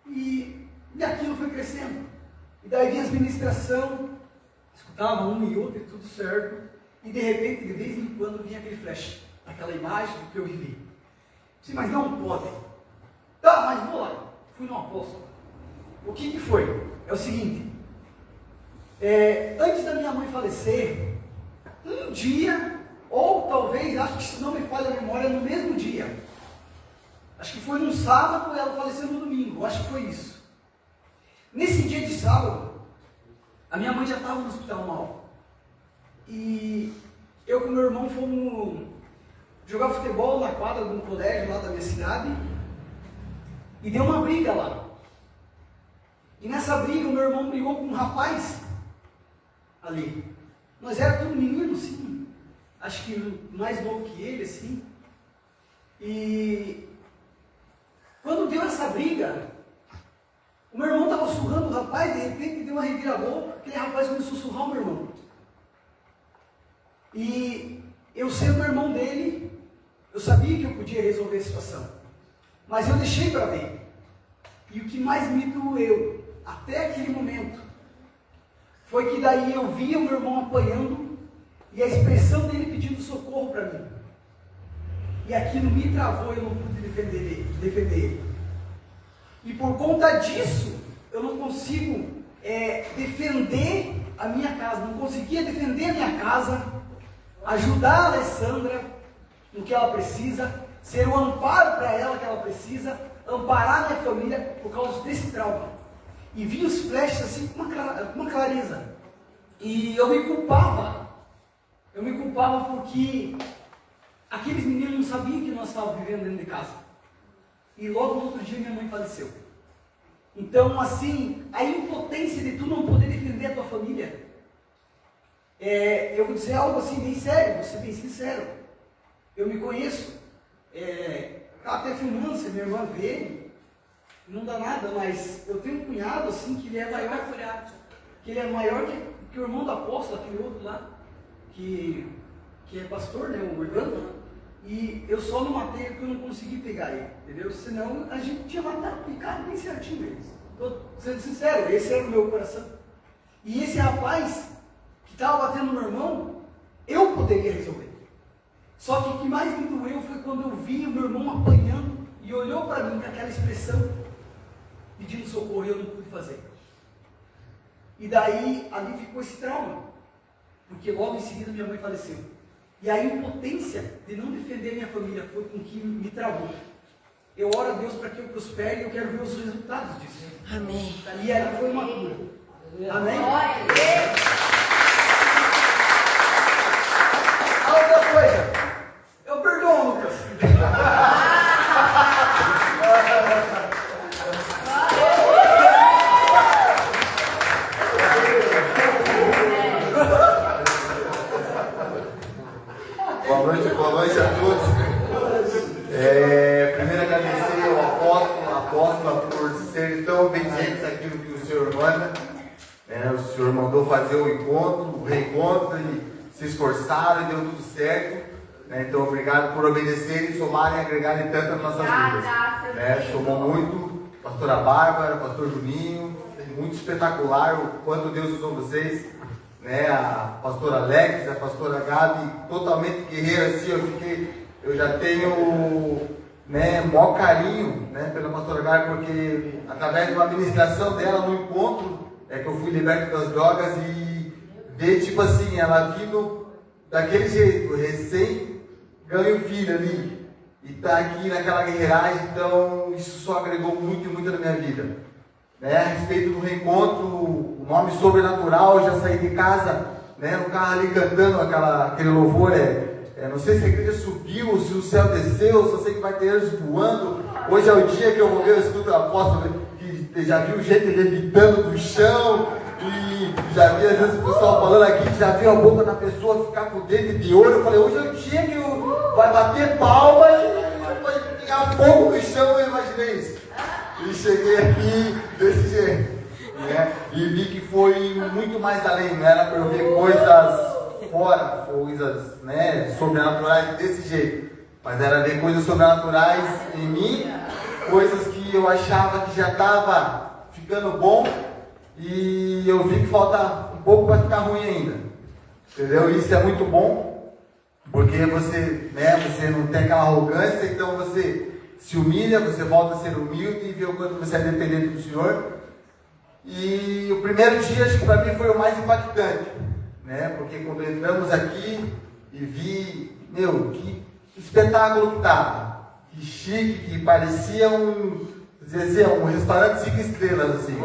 Speaker 3: E aquilo foi crescendo. E daí vinha as ministrações, escutava um e outro e tudo certo, e de repente, de vez em quando, vinha aquele flash, aquela imagem do que eu vivi. Sim, mas não pode. Tá, mas vou lá. Fui no apóstolo. O que foi? É o seguinte, antes da minha mãe falecer, um dia, ou talvez, acho que se não me falha a memória, no mesmo dia, acho que foi num sábado e ela faleceu no domingo, acho que foi isso. Nesse dia de sábado, a minha mãe já estava no hospital mal. E eu com meu irmão fomos jogar futebol na quadra de um colégio lá da minha cidade, e deu uma briga lá. E nessa briga o meu irmão brigou com um rapaz ali. Nós éramos tudo menino, sim. Acho que mais novo que ele, assim. E quando deu essa briga, o meu irmão estava surrando o rapaz, de repente deu uma reviravolta, aquele rapaz começou a surrar o meu irmão. E eu sendo o irmão dele, eu sabia que eu podia resolver a situação. Mas eu deixei para ver. E o que mais me doeu, até aquele momento, foi que daí eu via o meu irmão apanhando e a expressão dele pedindo socorro para mim. E aquilo me travou e eu não pude defender ele. E por conta disso, eu não consigo defender a minha casa, não conseguia defender a minha casa, ajudar a Alessandra no que ela precisa, ser o amparo para ela que ela precisa, amparar a minha família por causa desse trauma. E vi os flashes assim com uma clareza. E eu me culpava porque aqueles meninos não sabiam que nós estávamos vivendo dentro de casa. E logo no outro dia minha mãe faleceu. Então, assim, a impotência de tu não poder defender a tua família. Eu vou dizer algo assim bem sério, vou ser bem sincero. Eu me conheço. Até filmando, se minha irmã vê, não dá nada, mas eu tenho um cunhado assim que ele é maior. Que ele é maior que o irmão do apóstolo, aquele outro lá, que é pastor, né, o Orlando. E eu só não matei porque eu não consegui pegar ele, entendeu? Senão a gente tinha matado, picado bem certinho eles. Estou sendo sincero, esse era o meu coração. E esse rapaz que estava batendo no meu irmão, eu poderia resolver. Só que o que mais me doeu foi quando eu vi o meu irmão apanhando e olhou para mim com aquela expressão, pedindo socorro, e eu não pude fazer. E daí, ali ficou esse trauma, porque logo em seguida minha mãe faleceu. E a impotência de não defender minha família foi com que me travou. Eu oro a Deus para que eu prospere e eu quero ver os resultados disso.
Speaker 1: Amém.
Speaker 3: E ela foi uma cura. Amém? A outra coisa, eu perdoo, Lucas.
Speaker 5: Boa noite a todos. Primeiro agradecer ao apóstolo por ser tão obedientes àquilo que o Senhor manda. O Senhor mandou fazer o encontro, o reencontro, e se esforçaram e deu tudo certo. Então, obrigado por obedecerem, somarem e agregarem tanto nas nossas vidas. Somou muito, pastora Bárbara, pastor Juninho, muito espetacular o quanto Deus usou vocês. A pastora Alex, a pastora Gabi, totalmente guerreira, assim, eu já tenho maior carinho pela pastora Gabi, porque através de uma administração dela no encontro, que eu fui liberto das drogas, e ver, tipo assim, ela vindo daquele jeito, recém ganho filho ali, e tá aqui naquela guerreiragem, então isso só agregou muito e muito na minha vida.
Speaker 9: né, a respeito do reencontro, o nome sobrenatural. Eu já saí de casa, né, no carro ali cantando aquele louvor, não sei se a igreja subiu, ou se o céu desceu, só sei que vai ter anjos voando. Hoje é o dia que eu vou ver o escudo do apóstolo, que já viu gente levitando do chão, e já vi às vezes o pessoal falando aqui, que já viu a boca da pessoa ficar com o dente de ouro. Eu falei, hoje é o dia que vai bater palma e vai pegar fogo no chão. Eu imaginei isso. E cheguei aqui desse jeito, né? E vi que foi muito mais além, não era para eu ver coisas fora, coisas, né, sobrenaturais desse jeito, mas era ver coisas sobrenaturais em mim, coisas que eu achava que já estava ficando bom, e eu vi que falta um pouco para ficar ruim ainda, entendeu? Isso é muito bom, porque você, né, você não tem aquela arrogância, então você se humilha, você volta a ser humilde e vê o quanto você é dependente do Senhor. E o primeiro dia, acho que para mim foi o mais impactante, né? Porque quando entramos aqui e vi, que espetáculo que estava, que chique, que parecia um restaurante 5 estrelas, assim,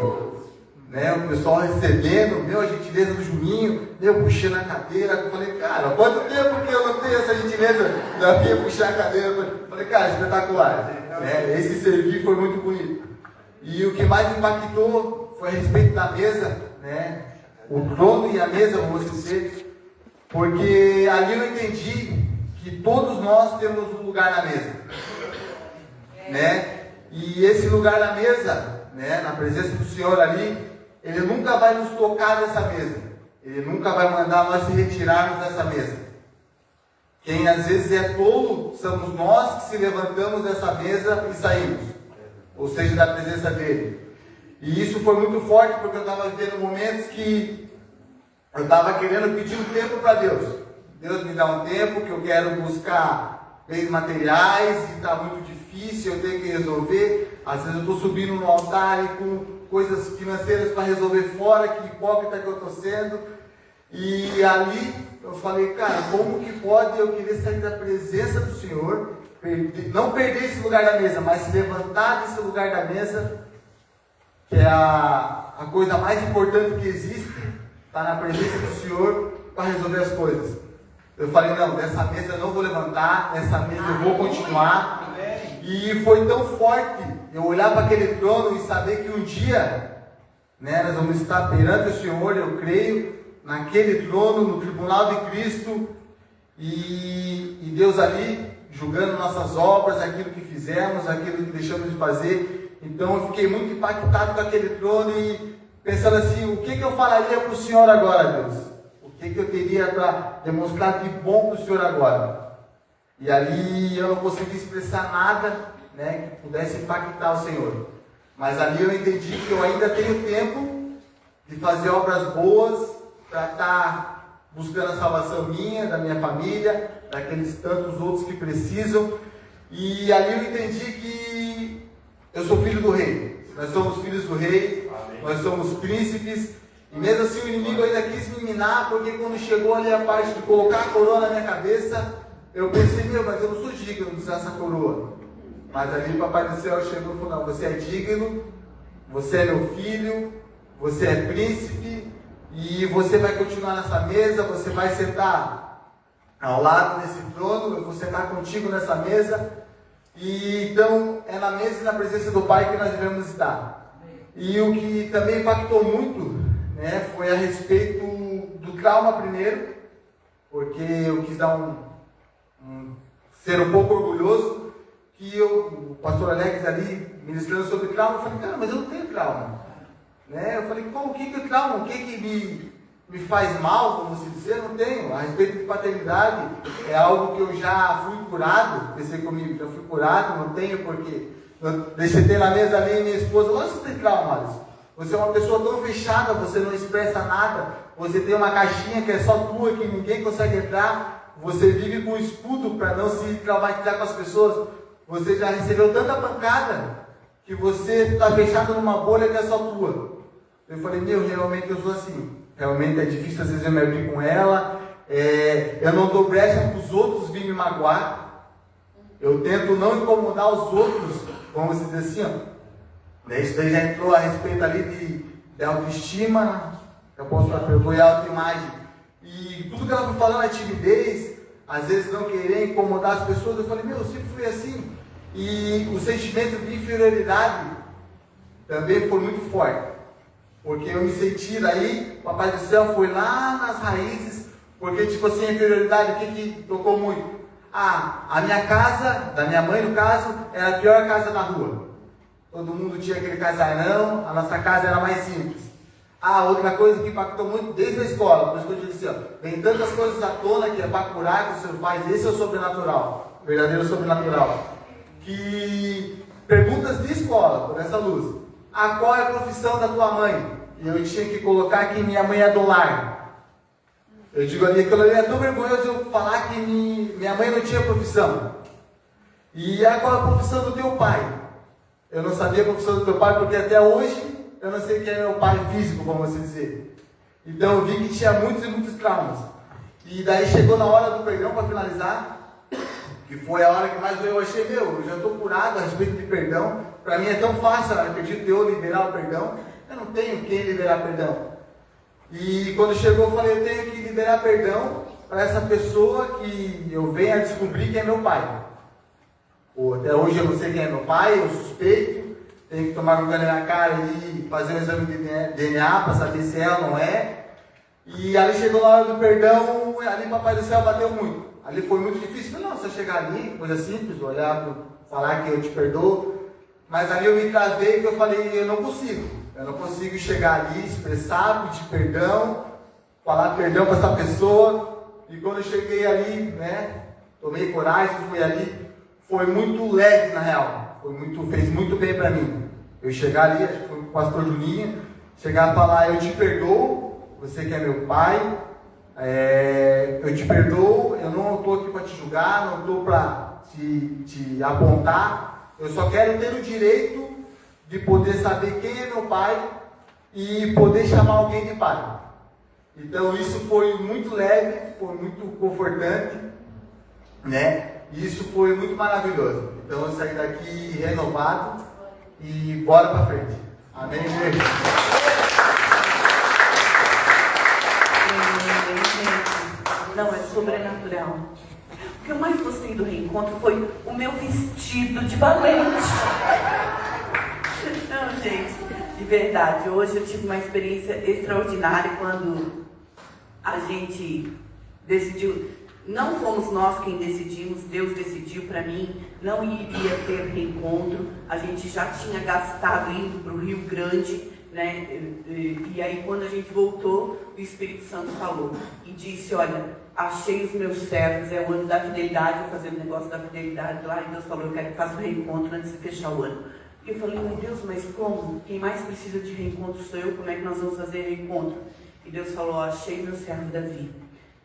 Speaker 9: né? O pessoal recebendo, a gentileza do Juninho, puxando a cadeira. Eu falei, cara, há quanto tempo que eu não tenho essa gentileza da minha puxar a cadeira? Eu falei, cara, espetacular, né? Esse serviço foi muito bonito. E o que mais impactou foi a respeito da mesa, né? O trono e a mesa, vamos dizer, porque ali eu entendi que todos nós temos um lugar na mesa, né? E esse lugar na mesa, né, na presença do Senhor ali, Ele nunca vai nos tocar dessa mesa, Ele nunca vai mandar nós se retirarmos dessa mesa. Quem às vezes é tolo somos nós que se levantamos dessa mesa e saímos, ou seja, da presença dEle. E isso foi muito forte, porque eu estava vivendo momentos que eu estava querendo pedir um tempo para Deus. Deus me dá um tempo que eu quero buscar bens materiais e está muito difícil, eu tenho que resolver. Às vezes eu estou subindo no altar e com coisas financeiras para resolver fora, que hipócrita que eu estou sendo. E ali eu falei, cara, como que pode eu querer sair da presença do Senhor, não perder esse lugar da mesa, mas se levantar desse lugar da mesa, que é a coisa mais importante que existe, está na presença do Senhor para resolver as coisas. Eu falei, não, dessa mesa eu não vou levantar, dessa mesa eu vou continuar. E foi tão forte eu olhar para aquele trono e saber que um dia, né, nós vamos estar perante o Senhor, eu creio, naquele trono, no tribunal de Cristo, e Deus ali julgando nossas obras, aquilo que fizemos, aquilo que deixamos de fazer. Então eu fiquei muito impactado com aquele trono e pensando assim, o que eu falaria para o Senhor agora, Deus? O que eu teria para demonstrar de bom para o Senhor agora? E ali eu não consegui expressar nada, né, que pudesse impactar o Senhor. Mas ali eu entendi que eu ainda tenho tempo de fazer obras boas para estar buscando a salvação minha, da minha família, daqueles tantos outros que precisam. E ali eu entendi que eu sou filho do rei. Nós somos filhos do rei. Amém. Nós somos príncipes. E mesmo assim o inimigo ainda quis me minar, porque quando chegou ali a parte de colocar a coroa na minha cabeça, eu pensei, mas eu não sou digno de usar essa coroa. Mas ali o Papai do Céu chegou e falou, não, você é digno, você é meu filho, você é príncipe, e você vai continuar nessa mesa, você vai sentar ao lado desse trono, eu vou sentar contigo nessa mesa. E então é na mesa e na presença do Pai que nós devemos estar. E o que também impactou muito, né, foi a respeito do trauma primeiro, porque eu quis dar ser um pouco orgulhoso, que o pastor Alex ali ministrando sobre trauma, eu falei, cara, mas eu não tenho trauma, né? Eu falei, o que o trauma, o que me faz mal, como se dizer, eu não tenho. A respeito de paternidade, é algo que eu já fui curado, pensei comigo, já fui curado, não tenho porque eu deixei ter na mesa ali minha esposa, lógico que você tem trauma, Alisson. Você é uma pessoa tão fechada, você não expressa nada, você tem uma caixinha que é só tua, que ninguém consegue entrar, você vive com um escudo para não se traumatizar com as pessoas, você já recebeu tanta pancada que você está fechado numa bolha que é só tua. Eu falei, realmente eu sou assim, realmente é difícil às vezes eu me abrir com ela, eu não dou brecha para os outros virem me magoar, eu tento não incomodar os outros, vamos dizer assim, Isso daí já entrou a respeito ali de autoestima, que a apóstola pegou, e autoimagem. E tudo que ela foi falando é timidez, às vezes não querer incomodar as pessoas. Eu falei, eu sempre fui assim. E o sentimento de inferioridade também foi muito forte. Porque eu me senti daí, o Papai do Céu foi lá nas raízes, porque tipo assim, a inferioridade, o que tocou muito? A minha casa, da minha mãe no caso, era a pior casa da rua. Todo mundo tinha aquele casarão, a nossa casa era mais simples. Outra coisa que impactou muito desde a escola, por isso que eu disse assim, vem tantas coisas à tona que é para curar que o Senhor faz, esse é o sobrenatural, o verdadeiro sobrenatural. Que perguntas de escola, por essa luz. Qual é a profissão da tua mãe? E eu tinha que colocar que minha mãe é do lar. Eu digo ali que eu é tão vergonhoso eu falar que minha mãe não tinha profissão. E qual é a profissão do teu pai? Eu não sabia a profissão do teu pai, porque até hoje eu não sei quem é meu pai físico, vamos assim dizer. Então eu vi que tinha muitos e muitos traumas. E daí chegou na hora do perdão para finalizar, que foi a hora que mais eu achei, eu já estou curado a respeito de perdão. Para mim é tão fácil, eu acredito eu liberar o perdão. Eu não tenho quem liberar perdão. E quando chegou eu falei, eu tenho que liberar perdão para essa pessoa que eu venha a descobrir quem é meu pai. Até hoje eu não sei quem é meu pai, eu suspeito. Tenho que tomar vergonha na cara e fazer um exame de DNA para saber se é ou não é. E ali chegou na hora do perdão, ali o Papai do Céu bateu muito. Ali foi muito difícil. Não, você chegar ali, coisa simples, olhar, falar que eu te perdoo. Mas ali eu me travei e eu falei, eu não consigo chegar ali, expressar, pedir perdão, falar perdão para essa pessoa. E quando eu cheguei ali, tomei coragem, fui ali, foi muito leve na real. Fez muito bem para mim. Eu chegar ali, acho que foi com o pastor Juninho, chegar a falar, eu te perdoo, você que é meu pai, eu te perdoo, eu não estou aqui para te julgar, não estou para te apontar, eu só quero ter o direito de poder saber quem é meu pai e poder chamar alguém de pai. Então isso foi muito leve, foi muito confortante, e isso foi muito maravilhoso. Então eu saí daqui renovado e bora para frente. Amém, igreja?
Speaker 6: Não, é sobrenatural. O que eu mais gostei do reencontro foi o meu vestido de valente. Não, gente, de verdade, hoje eu tive uma experiência extraordinária quando a gente decidiu. Não fomos nós quem decidimos, Deus decidiu para mim, não iria ter reencontro. A gente já tinha gastado indo para o Rio Grande, e aí quando a gente voltou, o Espírito Santo falou e disse, olha, achei os meus servos, é o ano da fidelidade, vou fazer o negócio da fidelidade lá, e Deus falou, eu quero que faça o reencontro antes de fechar o ano. E eu falei, meu Deus, mas como? Quem mais precisa de reencontro sou eu, como é que nós vamos fazer reencontro? E Deus falou, achei meu servo Davi.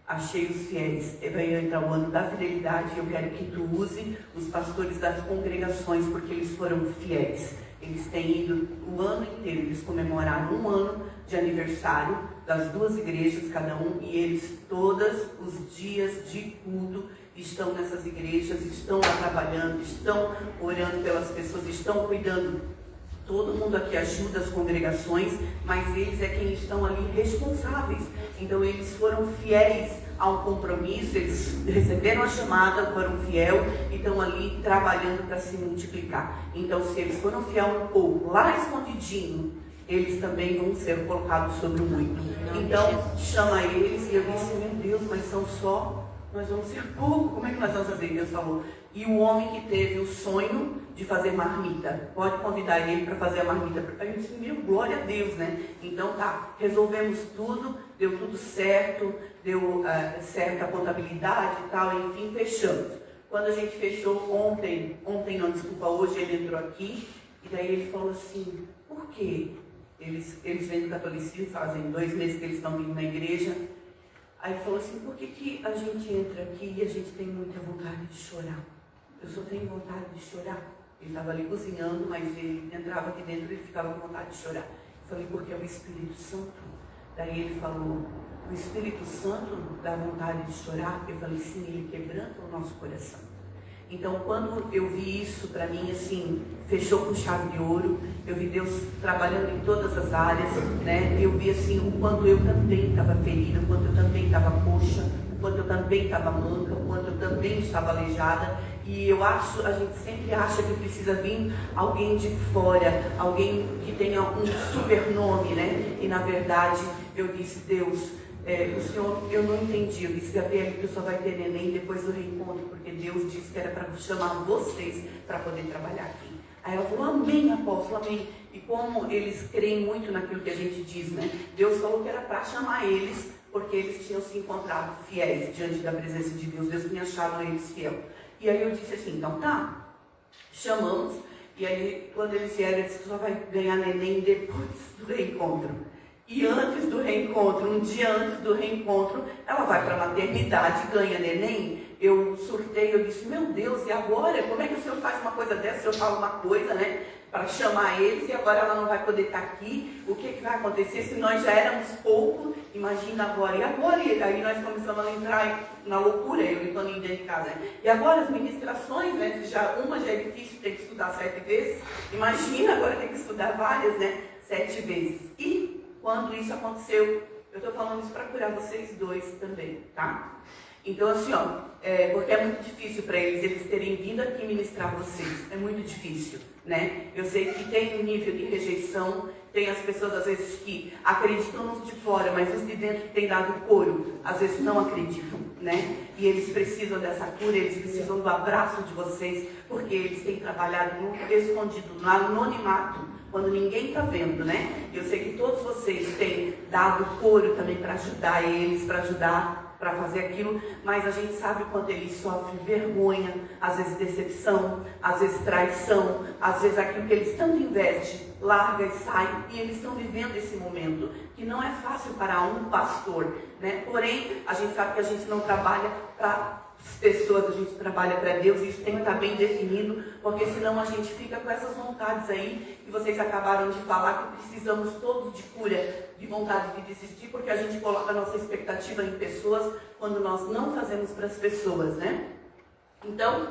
Speaker 6: Achei os fiéis, vai entrar o ano da fidelidade, eu quero que tu use os pastores das congregações, porque eles foram fiéis. Eles têm ido o ano inteiro, eles comemoraram um ano de aniversário das duas igrejas, cada um, e eles todos os dias de culto estão nessas igrejas, estão lá trabalhando, estão orando pelas pessoas, estão cuidando. Todo mundo aqui ajuda as congregações, mas eles é quem estão ali responsáveis. Então eles foram fiéis ao compromisso, eles receberam a chamada, foram fiel e estão ali trabalhando para se multiplicar. Então se eles foram fiel um pouco, lá escondidinho, eles também vão ser colocados sobre o muito. Então chama eles e eu disse, meu Deus, mas são só... Nós vamos ser pouco, como é que nós vamos fazer? Deus falou. E o homem que teve o sonho de fazer marmita, pode convidar ele para fazer a marmita. A gente disse, meu, glória a Deus, né? Então tá, resolvemos tudo, deu tudo certo, deu certa contabilidade e tal, enfim, fechamos. Quando a gente fechou ontem não, desculpa, hoje ele entrou aqui, e daí ele falou assim, por quê? Eles vêm do catolicismo, fazem 2 meses que eles estão vindo na igreja. Aí ele falou assim, por que a gente entra aqui e a gente tem muita vontade de chorar? Eu só tenho vontade de chorar. Ele estava ali cozinhando, mas ele entrava aqui dentro e ele ficava com vontade de chorar. Eu falei, porque é o Espírito Santo. Daí ele falou, o Espírito Santo dá vontade de chorar? Eu falei, sim, ele quebranta o nosso coração. Então, quando eu vi isso, para mim, assim, fechou com chave de ouro. Eu vi Deus trabalhando em todas as áreas, né? Eu vi, assim, o quanto eu também estava ferida, o quanto eu também estava coxa, o quanto eu também estava manca, o quanto eu também estava aleijada. E eu acho, a gente sempre acha que precisa vir alguém de fora, alguém que tenha um super nome, né? E, na verdade, eu disse, Deus, o Senhor, eu não entendi. Eu disse, Gabriel, que só vai ter neném depois do reencontro, porque Deus disse que era para chamar vocês para poder trabalhar aqui. Aí ela falou, amém, apóstolo, amém. E como eles creem muito naquilo que a gente diz, né? Deus falou que era para chamar eles, porque eles tinham se encontrado fiéis diante da presença de Deus. Deus tinha achado eles fiel. E aí eu disse assim, então tá, chamamos. E aí quando eles vieram, eu disse, só vai ganhar neném depois do reencontro. E antes do reencontro, um dia antes do reencontro, ela vai para a maternidade, ganha neném. Eu surtei, eu disse, meu Deus, e agora? Como é que o senhor faz uma coisa dessa? O senhor fala uma coisa, né? Para chamar eles, e agora ela não vai poder estar aqui. O que vai acontecer se nós já éramos pouco? Imagina agora. E agora? E aí nós começamos a entrar na loucura, eu e Toninho dentro de casa. Né? E agora as ministrações, né? Uma já é difícil, tem que estudar 7 vezes. Imagina agora tem que estudar várias, né? 7 vezes. E quando isso aconteceu, eu estou falando isso para curar vocês dois também, tá? Então, assim, porque é muito difícil para eles terem vindo aqui ministrar vocês. É muito difícil, né? Eu sei que tem um nível de rejeição, tem as pessoas, às vezes, que acreditam nos de fora, mas os de dentro que têm dado couro, às vezes não acreditam, né? E eles precisam dessa cura, eles precisam do abraço de vocês, porque eles têm trabalhado no escondido, no anonimato, quando ninguém está vendo, né? Eu sei que todos vocês têm dado couro também para ajudar eles, para ajudar, para fazer aquilo, mas a gente sabe o quanto eles sofrem vergonha, às vezes decepção, às vezes traição, às vezes aquilo que eles tanto investem, larga e sai, e eles estão vivendo esse momento, que não é fácil para um pastor, né? Porém, a gente sabe que a gente não trabalha para pessoas, a gente trabalha para Deus, e isso tem que estar bem definido, porque senão a gente fica com essas vontades aí, que vocês acabaram de falar, que precisamos todos de cura, de vontade de desistir, porque a gente coloca a nossa expectativa em pessoas, quando nós não fazemos para as pessoas, né? Então,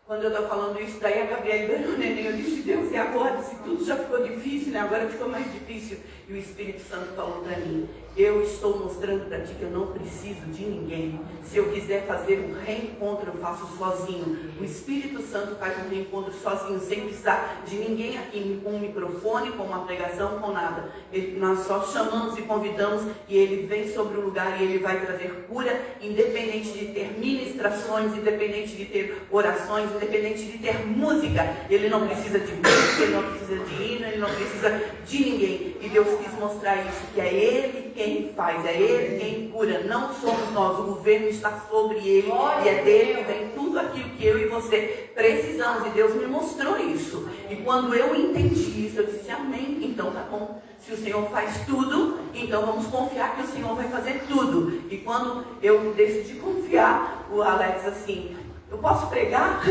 Speaker 6: quando eu estou falando isso, daí a Gabriela ganhou o neném, eu disse, Deus, e agora? Se tudo já ficou difícil, né? Agora ficou mais difícil. E o Espírito Santo falou para mim, eu estou mostrando para ti que eu não preciso de ninguém. Se eu quiser fazer um reencontro, eu faço sozinho. O Espírito Santo faz um reencontro sozinho, sem precisar de ninguém aqui, com um microfone, com uma pregação, com nada. Nós só chamamos e convidamos, e ele vem sobre o lugar e ele vai trazer cura, independente de ter ministrações, independente de ter orações, independente de ter música. Ele não precisa de música, ele não precisa de hino, ele não precisa de ninguém. E Deus quis mostrar isso, que é Ele quem faz, é Ele quem cura, não somos nós, o governo está sobre Ele, e é dele que vem tudo aquilo que eu e você precisamos, e Deus me mostrou isso. E quando eu entendi isso, eu disse, amém, então tá bom. Se o Senhor faz tudo, então vamos confiar que o Senhor vai fazer tudo. E quando eu decidi confiar, o Alex assim, eu posso pregar?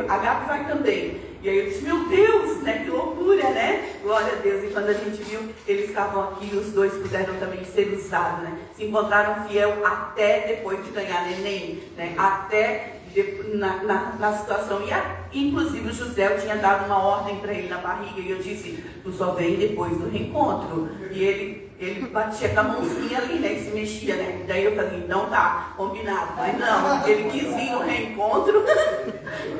Speaker 6: A Gabi vai também. E aí eu disse, meu Deus, né? Que loucura, né? Glória a Deus. E quando a gente viu, eles estavam aqui, os dois puderam também ser usados, né? Se encontraram fiel até depois de ganhar neném, né? Até na situação. E inclusive o José, eu tinha dado uma ordem para ele na barriga, e eu disse, tu só vem depois do reencontro. E ele batia com a mãozinha ali, né? E se mexia, né? Daí eu falei, então tá, combinado. Mas não, ele quis vir no reencontro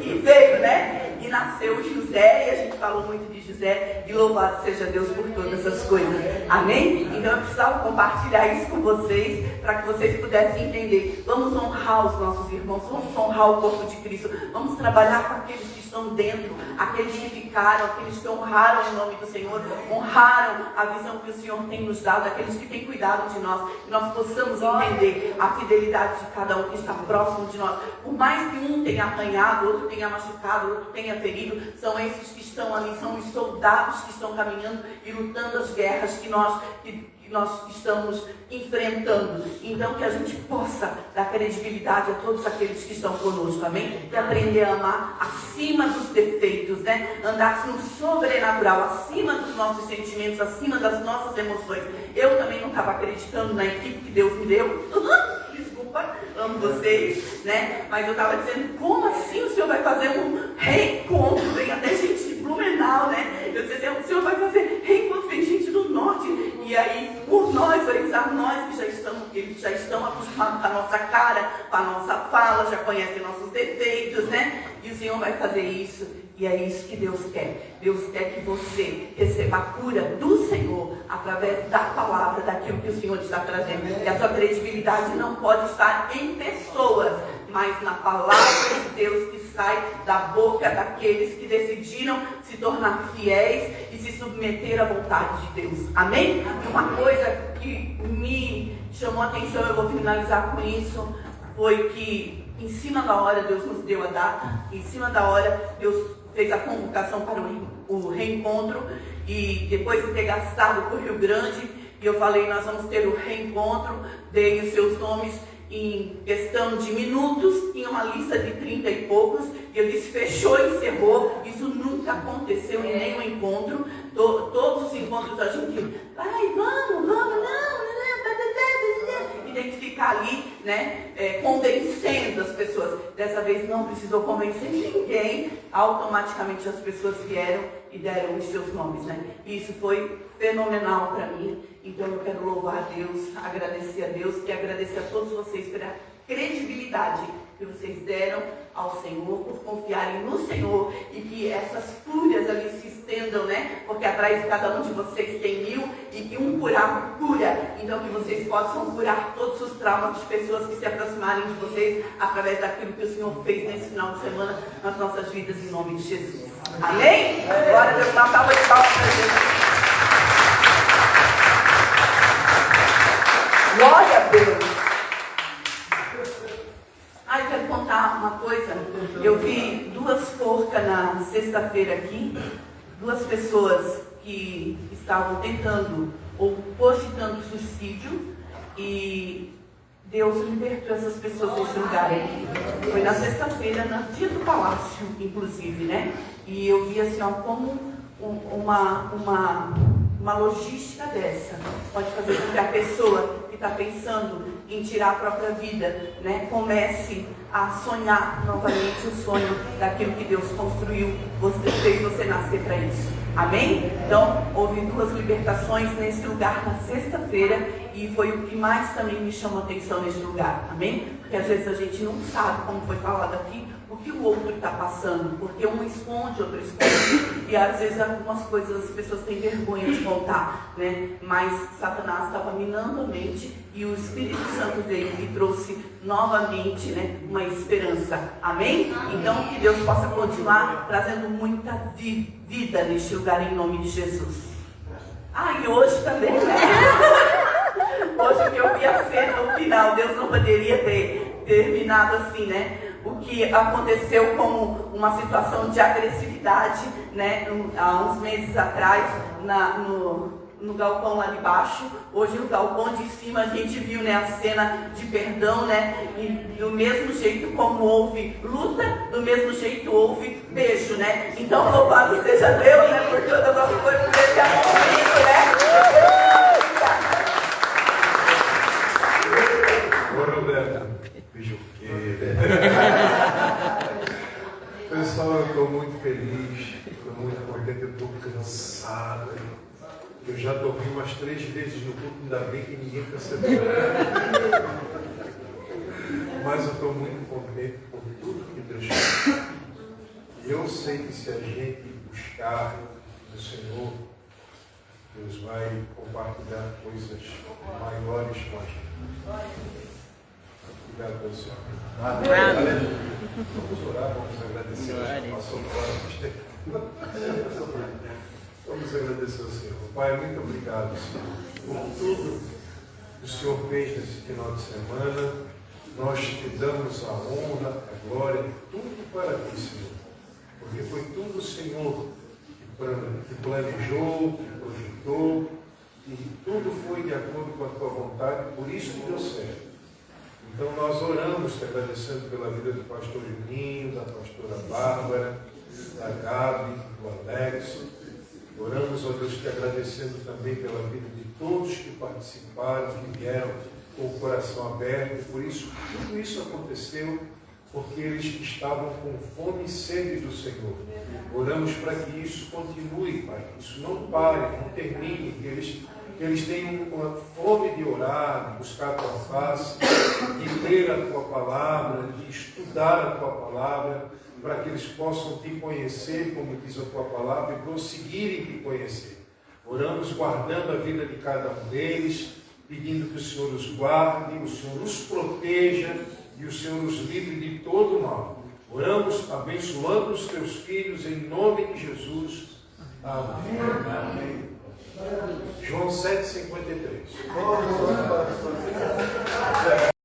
Speaker 6: e veio, né? E nasceu o José, e a gente falou muito de José, e louvado seja Deus por todas essas coisas. Amém? Então eu precisava compartilhar isso com vocês, para que vocês pudessem entender. Vamos honrar os nossos irmãos, vamos honrar o corpo de Cristo, vamos trabalhar com aqueles que estão dentro, aqueles que ficaram, aqueles que honraram o nome do Senhor, honraram a visão que o Senhor tem nos dado, aqueles que têm cuidado de nós, que nós possamos entender a fidelidade de cada um que está próximo de nós. Por mais que um tenha apanhado, outro tenha machucado, outro tenha ferido, são esses que estão ali, são os soldados que estão caminhando e lutando as guerras que nós estamos enfrentando. Então que a gente possa dar credibilidade a todos aqueles que estão conosco, amém? E aprender a amar acima dos defeitos, né? Andar no sobrenatural, acima dos nossos sentimentos, acima das nossas emoções. Eu também não estava acreditando na equipe que Deus me deu. Desculpa, amo vocês, né? Mas eu estava dizendo, como assim o senhor vai fazer um reencontro? Vem até gente de Blumenau, né? Eu disse, o senhor vai fazer reencontro, vem gente do norte. E aí, por nós, nós que já estão acostumados com a nossa cara, com a nossa fala, já conhecem nossos defeitos, né? E o Senhor vai fazer isso. E é isso que Deus quer. Deus quer que você receba a cura do Senhor através da palavra, daquilo que o Senhor está trazendo. E a sua credibilidade não pode estar em pessoas, mas na palavra de Deus que sai da boca daqueles que decidiram se tornar fiéis e se submeter à vontade de Deus. Amém? E uma coisa que me chamou a atenção, eu vou finalizar com isso, foi que em cima da hora Deus nos deu a data, em cima da hora Deus fez a convocação para o reencontro, e depois de ter gastado por Rio Grande, e eu falei, nós vamos ter o reencontro, dei os seus nomes em questão de minutos, tinha uma lista de 30 e poucos, e eu disse, fechou e encerrou. Isso nunca aconteceu em nenhum encontro. Todos os encontros a gente, vai, vamos, não, e tem que ficar ali, né, convencendo as pessoas. Dessa vez não precisou convencer ninguém, automaticamente as pessoas vieram e deram os seus nomes, né? Isso foi fenomenal para mim. Então eu quero louvar a Deus, agradecer a Deus e agradecer a todos vocês pela credibilidade que vocês deram ao Senhor, por confiarem no Senhor, e que essas cúrias ali se estendam, né? Porque atrás de cada um de vocês tem 1000, e que um curar cura. Então que vocês possam curar todos os traumas de pessoas que se aproximarem de vocês através daquilo que o Senhor fez nesse final de semana nas nossas vidas, em nome de Jesus. Amém? Glória a Deus, uma salva de palmas para Jesus. Glória a Deus. Eu quero contar uma coisa. Eu vi 2 forcas na sexta-feira aqui, 2 pessoas que estavam tentando ou cogitando suicídio, e Deus libertou essas pessoas desse lugar aqui. Foi na sexta-feira, no dia do palácio, inclusive, né? E eu vi assim, ó, como uma logística dessa pode fazer com que a pessoa que está pensando em tirar a própria vida, né, comece a sonhar novamente o sonho daquilo que Deus construiu, fez você nascer para isso. Amém? Então, houve 2 libertações nesse lugar na sexta-feira, e foi o que mais também me chamou a atenção nesse lugar. Amém? Porque às vezes a gente não sabe, como foi falado aqui, o que o outro está passando, porque um esconde, outro esconde, e às vezes algumas coisas as pessoas têm vergonha de contar, né? Mas Satanás estava minando a mente, e o Espírito Santo veio e trouxe novamente, né, uma esperança. Amém? Então que Deus possa continuar trazendo muita vida neste lugar, em nome de Jesus. E hoje também, né? Hoje que eu vi a cena no final, Deus não poderia ter terminado assim, né? O que aconteceu como uma situação de agressividade, né, há uns meses atrás, no galpão lá de baixo. Hoje no galpão de cima a gente viu, né, a cena de perdão, né, e do mesmo jeito como houve luta, do mesmo jeito houve beijo, né. Então louvado seja Deus, né, por todas as coisas que Ele amou comigo, né.
Speaker 10: Ô Roberto, pessoal, eu estou muito feliz, estou muito contente, eu estou cansado. Eu já dormi umas 3 vezes no culto, ainda bem que ninguém percebeu. Mas eu estou muito contente por tudo que Deus fez. E eu sei que se a gente buscar o Senhor, Deus vai compartilhar coisas maiores com a gente. Obrigado, pelo Senhor. Amém. Vamos orar, vamos agradecer a gente passou por hora. Vamos agradecer ao Senhor. Pai, muito obrigado, Senhor, por tudo que o Senhor fez nesse final de semana. Nós te damos a honra, a glória, tudo para ti, Senhor. Porque foi tudo o Senhor que planejou, que projetou, e tudo foi de acordo com a tua vontade, por isso que deu certo. Então nós oramos, te agradecendo pela vida do pastor Juninho, da pastora Bárbara, da Gabi, do Alex. Oramos, ó Deus, te agradecendo também pela vida de todos que participaram, que vieram com o coração aberto. Por isso, tudo isso aconteceu porque eles estavam com fome e sede do Senhor. Oramos para que isso continue, Pai, que isso não pare, não termine, que eles tenham uma fome de orar, de buscar a Tua face, de ler a Tua palavra, de estudar a Tua palavra, para que eles possam Te conhecer, como diz a Tua palavra, e prosseguirem Te conhecer. Oramos guardando a vida de cada um deles, pedindo que o Senhor os guarde, o Senhor os proteja e o Senhor os livre de todo mal. Oramos abençoando os Teus filhos em nome de Jesus. Amém. Amém. João 7,53.